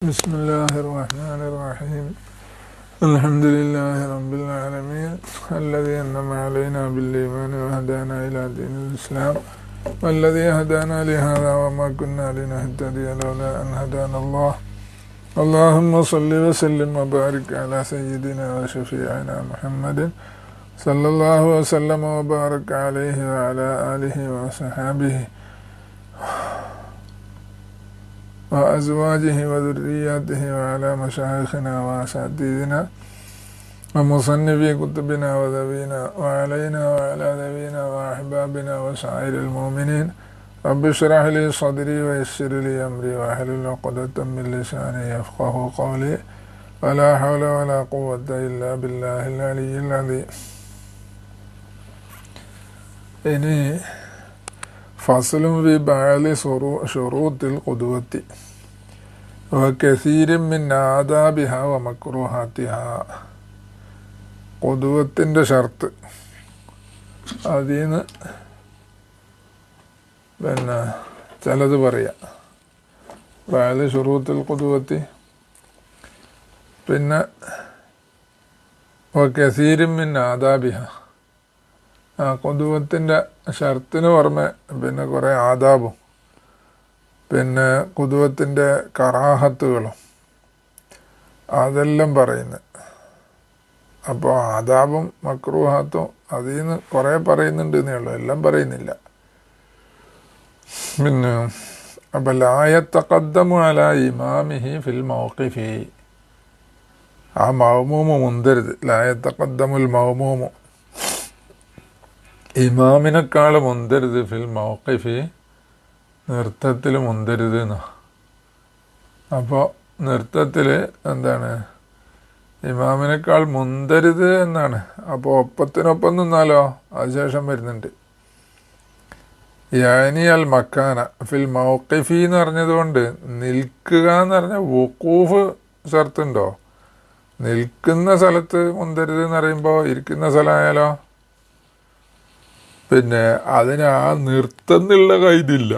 بسم الله الرحمن الرحيم. الحمد لله رب العالمين الذي أنعم علينا بالإيمان وهدانا إلى دين الإسلام والذي هدانا لهذا وما كنا لنهتدي لولا أن هدانا الله. اللهم صل وسلم وبارك على سيدنا وشفيعنا محمد صلى الله وسلم وبارك عليه وعلى آله وصحابه وأزواجه وذرياته وعلى مشايخنا وأساتذتنا ومصنفي كتبنا وذوينا وعلينا وعلى ذوينا وأحبابنا وسائر المؤمنين. رب اشرح لي صدري ويسر لي أمري واحلل عقدة من لساني يفقه قولي ولا حول ولا قوة إلا بالله العلي العظيم. ഇനി ഫസ്ലും ഫി ബഅദി ശുറൂത്തിൽ ഖുദ്വത്തി വകസീരിൻ മിൻ ആദാബിഹാ വമക്റൂഹാത്തിഹാ. ഖുദ്വത്തിൻ്റെ ഷർത്ത്, അതിന്ന് ചിലത് പറയാം. ബഅദി ശുറൂത്തിൽ ഖുദ്വത്തി, പിന്നെ വകസീരിൻ മിൻ ആദാബിഹാ. ഖുദ്വത്തിൻ്റെ ഷർത്തിന് പുറമെ പിന്നെ കുറേ ആദാബും പിന്നെ ഖുദ്വത്തിൻ്റെ കറാഹത്തുകളും അതെല്ലാം പറയുന്നത്. അപ്പോൾ ആദാബും മക്രൂഹാത്തും അതിൽ നിന്ന് കുറേ പറയുന്നുണ്ട് എന്നേ ഉള്ളൂ, എല്ലാം പറയുന്നില്ല. പിന്നെ അപ്പം ലാ യതഖദ്ദമു അലാ ഇമാമിഹി ഫിൽ മൗഖിഫി. ആ മഅ്മൂമ് മുന്തരുത്. ലാ യതഖദ്ദമുൽ മഅ്മൂമു, ഇമാമിനേക്കാൾ മുന്തരുത്. ഫിൽ മൗഖിഫി, നൃത്തത്തിൽ മുന്തരുത് എന്നാ. അപ്പോൾ നൃത്തത്തിൽ എന്താണ്, ഇമാമിനേക്കാൾ മുന്തരുത് എന്നാണ്. അപ്പോൾ ഒപ്പത്തിനൊപ്പം നിന്നാലോ അതിനുശേഷം വരുന്നുണ്ട് യാനി അൽ മക്കാന ഫിൽ മൗഖിഫി എന്ന് പറഞ്ഞതുകൊണ്ട് നിൽക്കുക എന്ന് പറഞ്ഞാൽ വുഖൂഫ് ഷർത്തുണ്ടോ? നിൽക്കുന്ന സ്ഥലത്ത് മുന്തരുത് എന്ന് പറയുമ്പോൾ ഇരിക്കുന്ന സ്ഥലമായാലോ പിന്നെ അതിന് ആ നിർത്തുന്നുള്ള കൈതില്ല.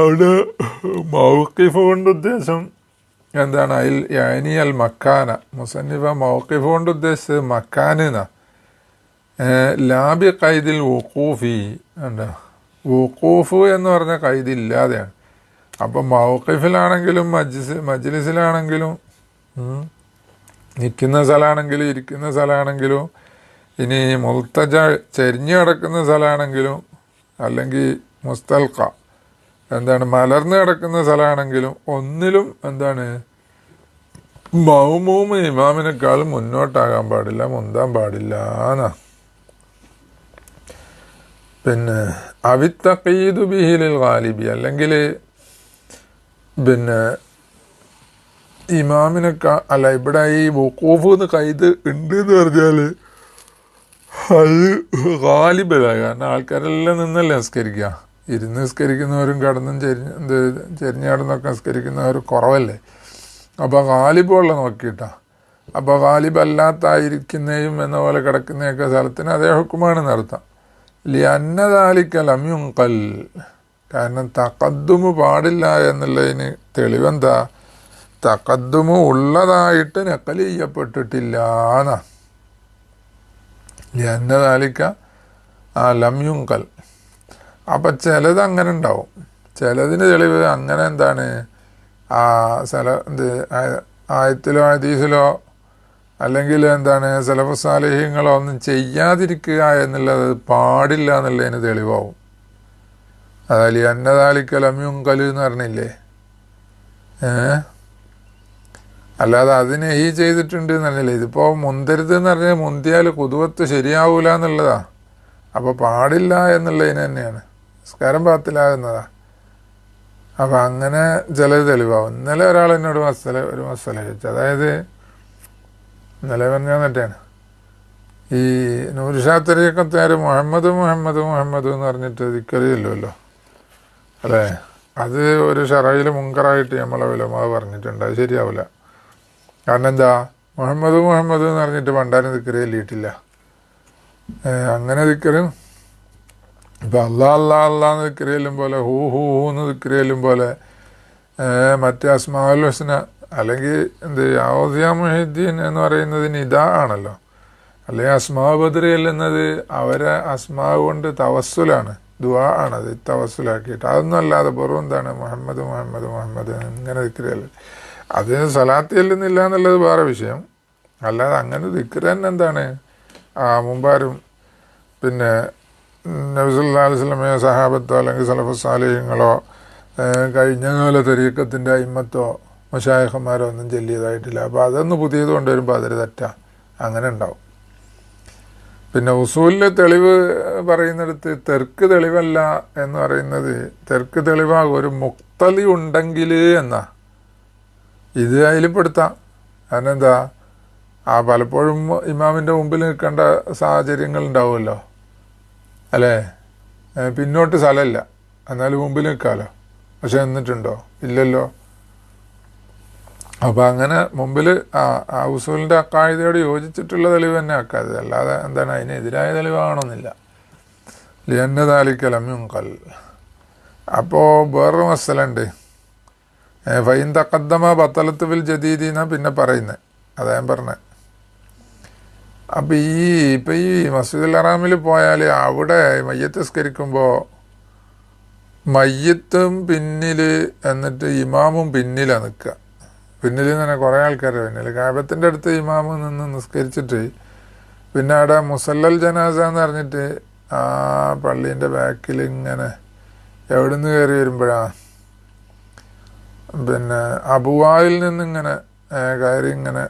അവിടെ മൗഖിഫ് കൊണ്ട് ഉദ്ദേശം എന്താണ്? അതിൽ യാനി അൽ മക്കാന. മുസന്നിഫ മൗഖിഫ് കൊണ്ട് ഉദ്ദേശിച്ചത് മക്കാനെന്നാ. ലാബി കൈദിൽ വുഖൂഫി എന്താ, വുഖൂഫ് എന്ന് പറഞ്ഞ കൈദില്ലാതെയാണ്. അപ്പം മൗഖിഫിലാണെങ്കിലും മജ്ലിസിലാണെങ്കിലും നിൽക്കുന്ന സ്ഥലമാണെങ്കിലും ഇരിക്കുന്ന സ്ഥലമാണെങ്കിലും ഇനി മുൽത്തജ ചെരിഞ്ഞു കിടക്കുന്ന സ്ഥലമാണെങ്കിലും അല്ലെങ്കിൽ മുസ്തൽഖ എന്താണ് മലർന്ന് കിടക്കുന്ന സ്ഥലമാണെങ്കിലും ഒന്നിലും എന്താണ് മഅ്മൂമ് ഇമാമിനേക്കാൾ മുന്നോട്ടാകാൻ പാടില്ല, മുന്താൻ പാടില്ല എന്നാ. പിന്നെ അവിത്തഖീദു ബിഹിലിൽ ഗാലിബി, അല്ലെങ്കിൽ പിന്നെ ഇമാമിനേക്കാൾ അല്ല, ഇവിടെ ഈ വുഖൂഫ് എന്ന് കൈത് ഉണ്ട് എന്ന് പറഞ്ഞാൽ അത് ഗാലിബല്ല. കാരണം ആൾക്കാരെല്ലാം നിന്നല്ലേ നിസ്കരിക്കുക. ഇരുന്ന് നിസ്കരിക്കുന്നവരും കിടന്നും ചെരിഞ്ഞ് കിടന്നൊക്കെ നിസ്കരിക്കുന്നവർ കുറവല്ലേ. അപ്പോൾ ഗാലിബുള്ള നോക്കിയിട്ടാ. അപ്പോൾ ഗാലിബല്ലാത്തായിരിക്കുന്നതും എന്ന പോലെ കിടക്കുന്നതൊക്കെ സ്ഥലത്തിന് അതേ ഹുക്കുമാണ് നടത്താം. ലിഅന്നദാലിക ലം യുൻഖൽ, കാരണം തഖദ്ദുമ് പാടില്ല എന്നുള്ളതിന് തെളിവെന്താ? തഖദ്ദുമ് ഉള്ളതായിട്ട് നഖൽ ചെയ്യപ്പെട്ടിട്ടില്ല എന്നാ. ലിഅന്നദാലിക ലം യുൻഖൽ. അപ്പം ചിലത് അങ്ങനെ ഉണ്ടാവും, ചിലതിന് തെളിവ് അങ്ങനെ എന്താണ് ആ ആയത്തിലോ ഹദീസിലോ അല്ലെങ്കിൽ എന്താണ് സലഫ് സാലിഹ്യങ്ങളോ ഒന്നും ചെയ്യാതിരിക്കുക എന്നുള്ളത് പാടില്ല എന്നുള്ളതിന് തെളിവാവും. അതായത് ലിഅന്നദാലിക ലം യുൻഖൽ എന്ന് പറഞ്ഞില്ലേ. അല്ലാതെ അതിന് ഈ ചെയ്തിട്ടുണ്ട് എന്നല്ലേ. ഇതിപ്പോൾ മുന്തരുത് എന്ന് പറഞ്ഞാൽ മുന്തിയാൽ ഖുദ്വത്ത് ശരിയാവൂല എന്നുള്ളതാ. അപ്പോൾ പാടില്ല എന്നുള്ളതിന് തന്നെയാണ്, നിസ്കാരം ബാത്തിലാകുന്നതാ. അപ്പം അങ്ങനെ ചിലത് തെളിവാകും. ഇന്നലെ ഒരാൾ എന്നോട് ഒരു മസല ചോദിച്ചു. അതായത് ഇന്നലെ പറഞ്ഞാൽ മറ്റാണ് ഈ നൂർഷാത്തരിയൊക്കെ മുഹമ്മദ് മുഹമ്മദ് മുഹമ്മദ് എന്ന് പറഞ്ഞിട്ട് ദിക്കറിയില്ലല്ലോ അല്ലേ. അത് ഒരു ഷറയിൽ മുങ്കറായിട്ട് നമ്മളെ ഉലമാ പറഞ്ഞിട്ടുണ്ട്. അത് ശരിയാവില്ല. കാരണം എന്താ, മുഹമ്മദ് മുഹമ്മദ് എന്ന് പറഞ്ഞിട്ട് പണ്ടാരും ദിക്കറി ചൊല്ലിയിട്ടില്ല. അങ്ങനെ ദിക്കറും ഇപ്പം അള്ളാ അള്ളാ അള്ളാന്ന് ദിക്കറി ചെല്ലും പോലെ ഹൂ ഹൂ എന്ന് ദിക്കറി ചെല്ലും പോലെ മറ്റേ അസ്മാഉൽ ഹുസ്ന അല്ലെങ്കിൽ എന്ത് ഔസിയ മുഹീദ്ദീൻ എന്ന് പറയുന്നതിന് ഇതാ ആണല്ലോ. അല്ലെങ്കിൽ അസ്മാവ് ബദറി എല്ലുന്നത് അവരെ അസ്മാവ് കൊണ്ട് തവസ്സുലാണ്, ദുആ ആണത് തവസ്സുലാക്കിയിട്ട്. അതൊന്നും അല്ലാതെ വെറും എന്താണ് മുഹമ്മദ് മുഹമ്മദ് മുഹമ്മദ് ഇങ്ങനെ ദിക്റല്ലേ. അതിന് സലാത്ത് ചെല്ലുന്നില്ല എന്നുള്ളത് വേറെ വിഷയം. അല്ലാതെ അങ്ങനെ ദിക്ർ തന്നെ എന്താണ് മുമ്പാരും പിന്നെ നബി സല്ലല്ലാഹു അലൈഹി വസല്ലമയോ സഹാബത്തോ അല്ലെങ്കിൽ സലഫുസ് സാലിഹ്യങ്ങളോ കഴിഞ്ഞ കാല തരീഖത്തിൻ്റെ അയിമ്മത്തോ മശായിഖന്മാരോ ഒന്നും ചൊല്ലിയതായിട്ടില്ല. അപ്പോൾ അതൊന്ന് പുതിയത് കൊണ്ടുവരുമ്പോൾ അതൊരു തെറ്റാ, അങ്ങനെ ഉണ്ടാവും. പിന്നെ ഉസൂലിലെ തെളിവ് പറയുന്നിടത്ത് തെർക്ക് തെളിവല്ല എന്ന് പറയുന്നത്, തെർക്ക് തെളിവാകും ഒരു മുക്തലി ഉണ്ടെങ്കിൽ എന്നാ ഇത് അതിൽ പെടുത്താം. കാരണം എന്താ, പലപ്പോഴും ഇമാമിൻ്റെ മുമ്പിൽ നിൽക്കേണ്ട സാഹചര്യങ്ങൾ ഉണ്ടാവുമല്ലോ അല്ലേ. പിന്നോട്ട് സ്ഥലമില്ല, എന്നാലും മുമ്പിൽ നിൽക്കാമല്ലോ. പക്ഷെ എന്നിട്ടുണ്ടോ? ഇല്ലല്ലോ. അപ്പം അങ്ങനെ മുമ്പിൽ ആ ഉസൂലിൻ്റെ അക്കായിദയോട് യോജിച്ചിട്ടുള്ള തെളിവ് തന്നെ ആക്കാതെ, അല്ലാതെ എന്താണ് അതിനെതിരായ തെളിവാകണമെന്നില്ല. ലിയന്ന ദാലിക ലം യുൻഖൽ. അപ്പോൾ വേറൊരു മസലുണ്ട്, ഫൈൻ തഖദ്ദമ ബത്തലത്ത് ഫിൽ ജദീദി എന്നാണ് പിന്നെ പറയുന്നത്. അതാ ഞാൻ പറഞ്ഞത്. അപ്പം ഇപ്പം ഈ മസ്ജിദുൽ ഹറാമിൽ പോയാൽ അവിടെ മയ്യത്ത് നിസ്കരിക്കുമ്പോൾ മയ്യത്തും പിന്നിൽ, എന്നിട്ട് ഇമാമും പിന്നിലാണ് നിൽക്കുക. പിന്നിൽ തന്നെ കുറേ ആൾക്കാരുടെ പിന്നിൽ കാബത്തിൻ്റെ അടുത്ത് ഇമാമ് നിന്ന് നിസ്കരിച്ചിട്ട് പിന്നെ അവിടെ മുസല്ലൽ ജനാസ എന്ന് പറഞ്ഞിട്ട് ആ പള്ളീൻ്റെ ബാക്കിൽ ഇങ്ങനെ എവിടെ നിന്ന് കയറി വരുമ്പോഴാണ് പിന്നെ അബുവായിൽ നിന്നിങ്ങനെ കയറി ഇങ്ങനെ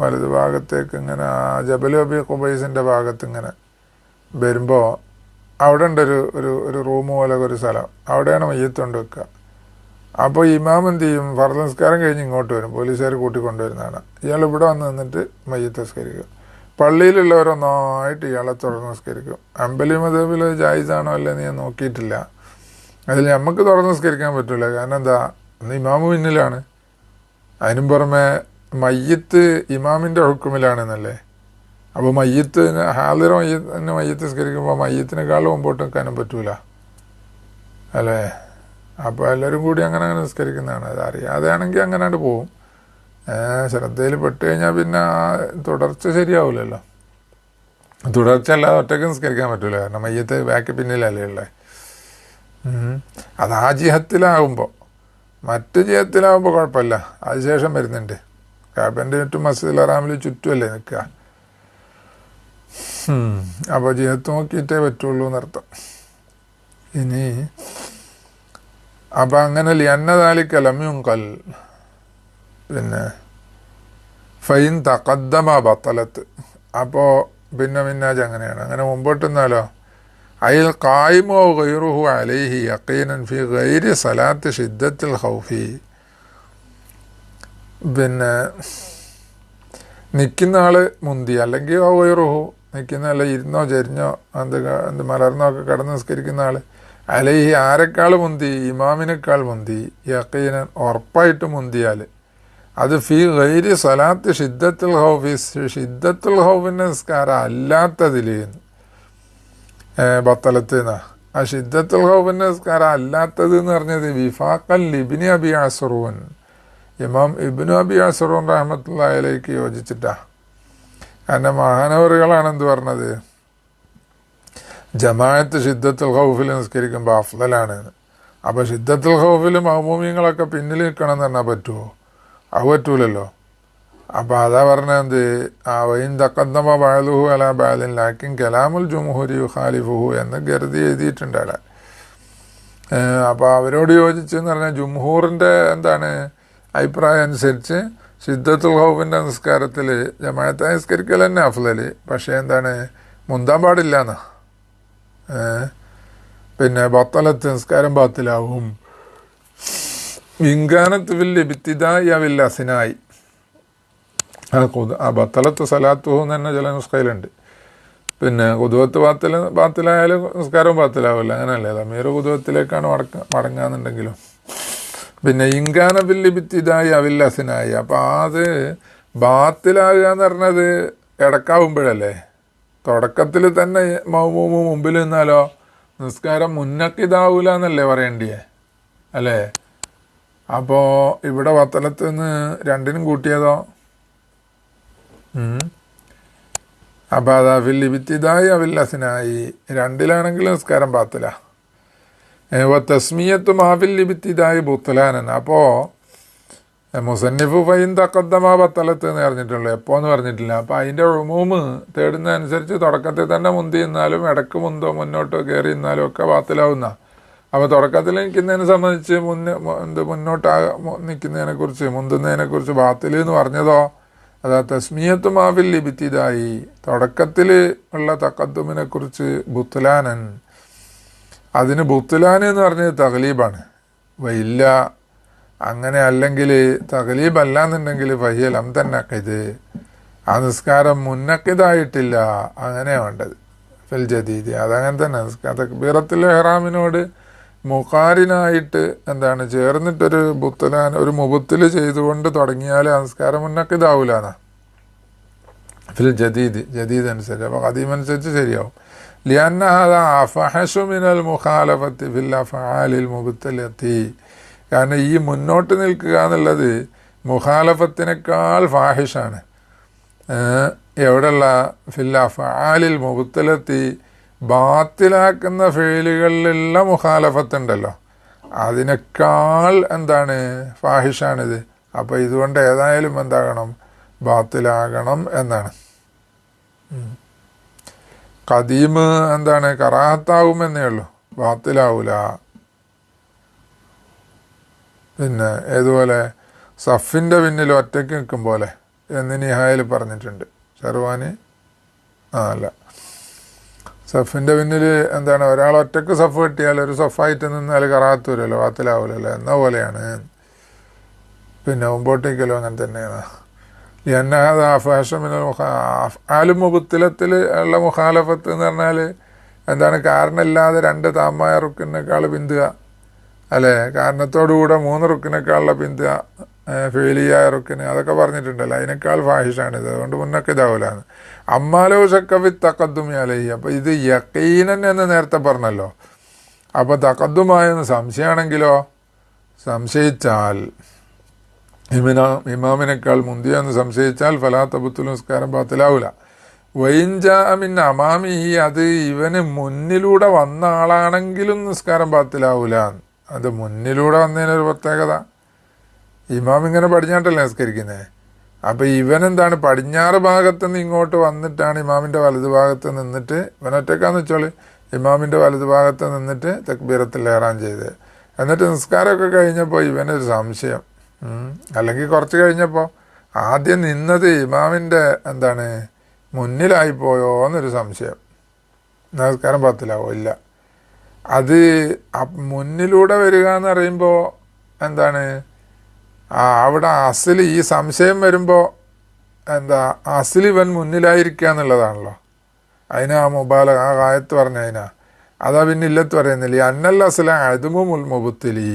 വലതു ഭാഗത്തേക്ക് ഇങ്ങനെ ആ ജബൽ അബി ഖുബൈസിൻ്റെ ഭാഗത്ത് ഇങ്ങനെ വരുമ്പോൾ അവിടെ ഉണ്ട് ഒരു റൂം പോലെ ഒരു സ്ഥലം, അവിടെയാണ് മയ്യത്ത് കൊണ്ട് വെക്കുക. അപ്പോൾ ഇമാം എന്ത് ചെയ്യും, ഫർദ് നിസ്കാരം കഴിഞ്ഞ് ഇങ്ങോട്ട് വരും, പോലീസുകാർ കൂട്ടിക്കൊണ്ടുവരുന്നതാണ്. ഇയാൾ ഇവിടെ വന്ന് നിന്നിട്ട് മയ്യത്ത് നിസ്കരിക്കും. പള്ളിയിലുള്ളവരൊന്നായിട്ട് ഇയാളെ തുറന്ന് നിസ്കരിക്കും. അമ്പലി മദ്ഹബിൽ ജായിസാണോ അല്ലേന്ന് ഞാൻ നോക്കിയിട്ടില്ല. അതിൽ നമുക്ക് തുറന്ന് നിസ്കരിക്കാൻ പറ്റില്ല. കാരണം എന്താ, അന്ന് ഇമാമ് പിന്നിലാണ്. അതിനും പുറമെ മയ്യത്ത് ഇമാമിൻ്റെ ഹുക്കുമിലാണെന്നല്ലേ. അപ്പോൾ മയ്യത്ത് ഹാദിറ മയ്യത്തിന് മയ്യത്ത് നിസ്കരിക്കുമ്പോൾ മയ്യത്തിനേക്കാളും മുമ്പോട്ട് നിൽക്കാനും പറ്റൂല അല്ലേ. അപ്പോൾ എല്ലാവരും കൂടി അങ്ങനെ നിസ്കരിക്കുന്നതാണ്. അത് അറിയാതെയാണെങ്കിൽ അങ്ങനെയാണ്ട് പോവും. ശ്രദ്ധയിൽ പെട്ട് കഴിഞ്ഞാൽ പിന്നെ തുടർച്ച ശരിയാവില്ലല്ലോ. തുടർച്ച അല്ലാതെ ഒറ്റയ്ക്ക് നിസ്കരിക്കാൻ പറ്റൂല, കാരണം മയ്യത്ത് ബാക്ക് പിന്നിലല്ലേ ഉള്ളത്. അത് ആ ജിഹത്തിലാകുമ്പോൾ, മറ്റ് ജിഹത്തിലാകുമ്പോൾ കുഴപ്പമില്ല, അതിനുശേഷം വരുന്നുണ്ട്. കാബൻ്റെ ചുറ്റും മസ്ജിദുൽ ഹറാമിൽ ചുറ്റുമല്ലേ നിൽക്കുക. അപ്പോൾ ജിഹത്ത് നോക്കിയിട്ടേ പറ്റുള്ളൂ എന്നർത്ഥം. ഇനി അപ്പം അങ്ങനെ ലിയന്ന ദാലിക ലം യുൻഖൽ. പിന്നെ ഫൈൻ തഖദ്ദമ ബത്തലത്ത്. അപ്പോൾ പിന്നെ മിന്നാജ് അങ്ങനെയാണ്. അങ്ങനെ മുമ്പോട്ട് നിന്നാലോ, അയിൽ ഖായിമോ ഗൈറുഹു അലൈഹി യഖീനൻ ഫി ഗൈരി സലാത്ത് ഷിദ്ദത്തുൽ ഖൗഫി. പിന്നെ നിൽക്കുന്ന ആൾ മുന്തി, അല്ലെങ്കിൽ ഓ ഗൈറുഹു നിൽക്കുന്ന അല്ല, ഇരുന്നോ ചെരിഞ്ഞോ എന്ത് മലർന്നോ ഒക്കെ കിടന്ന് നിസ്കരിക്കുന്ന ആൾ അലൈഹി ആരെക്കാൾ മുന്തി, ഇമാമിനേക്കാൾ മുന്തി, യഖീനൻ ഉറപ്പായിട്ട് മുന്തിയാൽ അത് ഫി ഗൈരി സലാത്ത് ഷിദ്ദത്തുൽ ഖൗഫി, ഷിദ്ദത്തുൽ ഖൗഫിൻ്റെ നിസ്കാരം അല്ലാത്തതിൽ ബത്തലത്ത് എന്നാ. ആ ഷിദ്ദത്തുൽ ഖൗഫിൻ്റെ നിസ്കാരം അല്ലാത്തത് എന്ന് പറഞ്ഞത് വിഫാഖൽ ഇബ്നു അബി അസ്റൂൻ, ഇമാം ഇബ്നു അബി അസ്റൂൻ റഹ്മത്തുള്ളാഹി അലൈഹിക്ക് യോജിച്ചിട്ടാ. കാരണം മഹാനവറുകളാണ് എന്ത് പറഞ്ഞത്, ജമാഅത്ത് ഷിദ്ദത്തുൽ ഖൗഫിൽ നിസ്കരിക്കുമ്പോൾ അഫ്ളലാണ്. അപ്പോൾ ഷിദ്ദത്തുൽ ഖൗഫിൽ മഅ്മൂമീങ്ങളൊക്കെ പിന്നിൽ നിൽക്കണം എന്ന് പറഞ്ഞാൽ പറ്റുമോ? അത് പറ്റൂലല്ലോ. അപ്പോൾ അതാ പറഞ്ഞത് വൈൻ തഖദ്ദമ ബഅദുഹു അലാ ബഅദിൻ ലാക്കിൻ കലാമുൽ ജുംഹൂരി യുഖാലിഫുഹു എന്ന് കരുതി എഴുതിയിട്ടുണ്ട് അവിടെ. അപ്പോൾ അവരോട് യോജിച്ചെന്ന് പറഞ്ഞാൽ ജുംഹൂറിൻ്റെ എന്താണ് അഭിപ്രായം അനുസരിച്ച് ഷിദ്ദത്തുൽ ഖൗഫിൻ്റെ നിസ്കാരത്തിൽ ജമാഅത്ത് നിസ്കരിക്കൽ തന്നെ അഫ്ളൽ. പക്ഷേ എന്താണ്, മുന്താൻ പാടില്ല എന്നാ. പിന്നെ ബത്തലത്ത് നിസ്കാരം ബാത്തിലാവും. ഇൻകാനത്ത് വിൽ ഇബ്തിദാഇ അവിൽ അസ്നായി. ആ ബത്തലത്ത് സലാത്തുഹു എന്ന് തന്നെ ചില നുസ്ഖയിലുണ്ട്. പിന്നെ കുതുവത്ത് ബാത്തിലായാലും നിസ്കാരവും ബാത്തിലാവില്ല, അങ്ങനെയല്ലേ. അമീർ കുതുവത്തിലേക്കാണ് മടങ്ങാന്നുണ്ടെങ്കിലും. പിന്നെ ഇൻകാന ബിൽ ഇബ്തിദാഇ അവിൽ അസ്നായി. അപ്പോൾ അത് ബാത്തിലാകുക എന്ന് പറഞ്ഞത് ഇടക്കാവുമ്പോഴല്ലേ. തുടക്കത്തിൽ തന്നെ മൗമൂമ് മുമ്പിൽ നിന്നാലോ നിസ്കാരം മുന്നക്കിതാവൂല എന്നല്ലേ പറയേണ്ടിയേ അല്ലേ. അപ്പോൾ ഇവിടെ വത്തലത്ത് നിന്ന് രണ്ടിനും കൂട്ടിയതോ? അപ്പോൾ അതാ ഫില്ലിബിത്തിതായി അവില്ലസിനായി രണ്ടിലാണെങ്കിൽ നിസ്കാരം പാത്തില്ല. തസ്മിയത്തും ആഫില്ലിബിത്തിതായി ബുത്തലാനൻ. അപ്പോൾ മുസന്നിഫ് ഫൈൻ തക്കദ്ദമാ ബത്തലത്ത് എന്ന് പറഞ്ഞിട്ടുള്ളൂ, എപ്പോൾ എന്ന് പറഞ്ഞിട്ടില്ല. അപ്പോൾ അതിൻ്റെ ഉമൂമ് തേടുന്നതനുസരിച്ച് തുടക്കത്തിൽ തന്നെ മുന്തി നിന്നാലും ഇടയ്ക്ക് മുന്നോട്ടോ കയറി നിന്നാലും ഒക്കെ ബാത്തിലാവുന്ന. അപ്പോൾ തുടക്കത്തിൽ നിൽക്കുന്നതിനെ സംബന്ധിച്ച് മുന്നോട്ട് നിൽക്കുന്നതിനെക്കുറിച്ച് മുന്തുന്നതിനെക്കുറിച്ച് ബാത്തിൽ എന്ന് പറഞ്ഞതോ അതാ തസ്മിയത്തും ആഫിൽ ലിബിത്തിതായി തുടക്കത്തിൽ ഉള്ള തക്കദ്ദുമിനെ കുറിച്ച് ബുത്തലാനൻ. അതിന് ബുത്തലാൻ എന്ന് പറഞ്ഞത് തഗ്ലീബാണ്. വയില്ല അങ്ങനെ അല്ലെങ്കിൽ തഗ്ലീബ് അല്ല എന്നുണ്ടെങ്കിൽ ഫഹിയലം തന്നെ ഇത് ആ നിസ്കാരം മുന്നക്കിതായിട്ടില്ല, അങ്ങനെ വേണ്ടത്. ഫിൽ ജദീദ് അതങ്ങനെ തന്നെ. തക്ബീറത്തുൽ ഇഹ്റാമിനോട് മുഖാരിനായിട്ട് ചേർന്നിട്ടൊരു ബുത്തലാൻ ഒരു മുബത്തിൽ ചെയ്തുകൊണ്ട് തുടങ്ങിയാൽ ആ നിസ്കാരം മുന്നക്കിതാവൂലാന്നാ ഫിൽ ജദീദ് അനുസരിച്ച്. അപ്പോൾ ഖദീമനുസരിച്ച് ശരിയാവും. ലിഅന്ന ഹാദാ അഫഹശു മിനൽ മുഖാലഫത്തി ഫിൽ അഫ്ആലിൽ മുബ്തലത്തി. കാരണം ഈ മുന്നോട്ട് നിൽക്കുക എന്നുള്ളത് മുഖാലഫത്തിനേക്കാൾ ഫാഹിഷാണ്. എവിടെയുള്ള ഫിൽ അഫ്ആലിൽ മുബ്തലത്തി ബാത്തിലാക്കുന്ന ഫെയിലുകളിലുള്ള മുഖാലഫത്തുണ്ടല്ലോ, അതിനേക്കാൾ ഫാഹിഷാണിത്. അപ്പോൾ ഇതുകൊണ്ട് ഏതായാലും എന്താകണം, ബാത്തിലാകണം എന്നാണ്. ഖദീം കറാഹത്താവുമെന്നേ ഉള്ളൂ, ബാത്തിലാവൂല. പിന്നെ ഏതുപോലെ സഫിൻ്റെ പിന്നിൽ ഒറ്റയ്ക്ക് നിൽക്കും പോലെ എന്ന് നിഹായിൽ പറഞ്ഞിട്ടുണ്ട്. ഷെർവാനി അല്ല, സഫിൻ്റെ പിന്നിൽ ഒരാൾ ഒറ്റയ്ക്ക് സഫ് കിട്ടിയാൽ ഒരു സഫായിട്ട് നിന്നാൽ കറാഹത്ത് വരുമല്ലോ, ബാത്തിലാവൂലല്ലോ എന്ന പോലെയാണ്. പിന്നെ മുമ്പോട്ടേക്കല്ലോ അങ്ങനെ തന്നെയാണ്. ആലും മുബത്തിലത്തിൽ ഉള്ള മുഖാലഫത്ത് എന്ന് പറഞ്ഞാൽ കാരണമില്ലാതെ 2 താമായ റുക്കിനേക്കാൾ പിന്തുക, അല്ലേ? കാരണത്തോടുകൂടെ 3 റുക്കിനേക്കാളുള്ള പിന്തുക, ഫെയിലിയായ റുക്കിന്, അതൊക്കെ പറഞ്ഞിട്ടുണ്ടല്ലോ. അതിനേക്കാൾ ഫാഹിഷാണിത്. അതുകൊണ്ട് മുന്നൊക്കെ ഇതാവൂലാണ്. അമ്മാലോ ഷക്കവി തക്കദ്ദുമി അലൈഹി. അപ്പോൾ ഇത് യഖീനൻ എന്ന് നേരത്തെ പറഞ്ഞല്ലോ. അപ്പോൾ തക്കദ്ദുമായെന്ന് സംശയമാണെങ്കിലോ, സംശയിച്ചാൽ ഇമാമിനേക്കാൾ മുന്തിയെന്ന് സംശയിച്ചാൽ ഫലാ തബത്തുൽ നിസ്കാരം ബാത്തിലാവൂല. വൈൻജാമിൻ അമാമി, അത് ഇവന് മുന്നിലൂടെ വന്ന ആളാണെങ്കിലും നിസ്കാരം ബാത്തിലാവൂല. അത് മുന്നിലൂടെ വന്നതിനൊരു പ്രത്യേകത. ഇമാം ഇങ്ങനെ പടിഞ്ഞാട്ടല്ലേ നിസ്കരിക്കുന്നത്. അപ്പോൾ ഇവനെന്താണ് പടിഞ്ഞാറ് ഭാഗത്തുനിന്ന് ഇങ്ങോട്ട് വന്നിട്ടാണ് ഇമാമിൻ്റെ വലതു ഭാഗത്ത് നിന്നിട്ട്, ഇവനൊറ്റക്കാന്ന് വെച്ചോളി, ഇമാമിൻ്റെ വലതു ഭാഗത്ത് നിന്നിട്ട് തക്ബീറത്തുൽ ഇഹ്റാം ചെയ്ത്. എന്നിട്ട് നിസ്കാരമൊക്കെ കഴിഞ്ഞപ്പോൾ ഇവനൊരു സംശയം, അല്ലെങ്കിൽ കുറച്ച് കഴിഞ്ഞപ്പോൾ ആദ്യം നിന്നത് ഇമാമിൻ്റെ മുന്നിലായിപ്പോയോ എന്നൊരു സംശയം. നമസ്കാരം പത്തിലാവോ? ഇല്ല. അത് മുന്നിലൂടെ വരിക എന്ന് പറയുമ്പോൾ അവിടെ അസിൽ ഈ സംശയം വരുമ്പോൾ അസിൽ ഇവൻ മുന്നിലായിരിക്കുക എന്നുള്ളതാണല്ലോ. അതിനാ ആ ആയത്ത് പറഞ്ഞ അതിനാ. അതാ പിന്നെ ഇല്ലത്ത് പറയുന്നില്ല. അന്നൽ അസില അതുമുൽ മുബത്തിലി.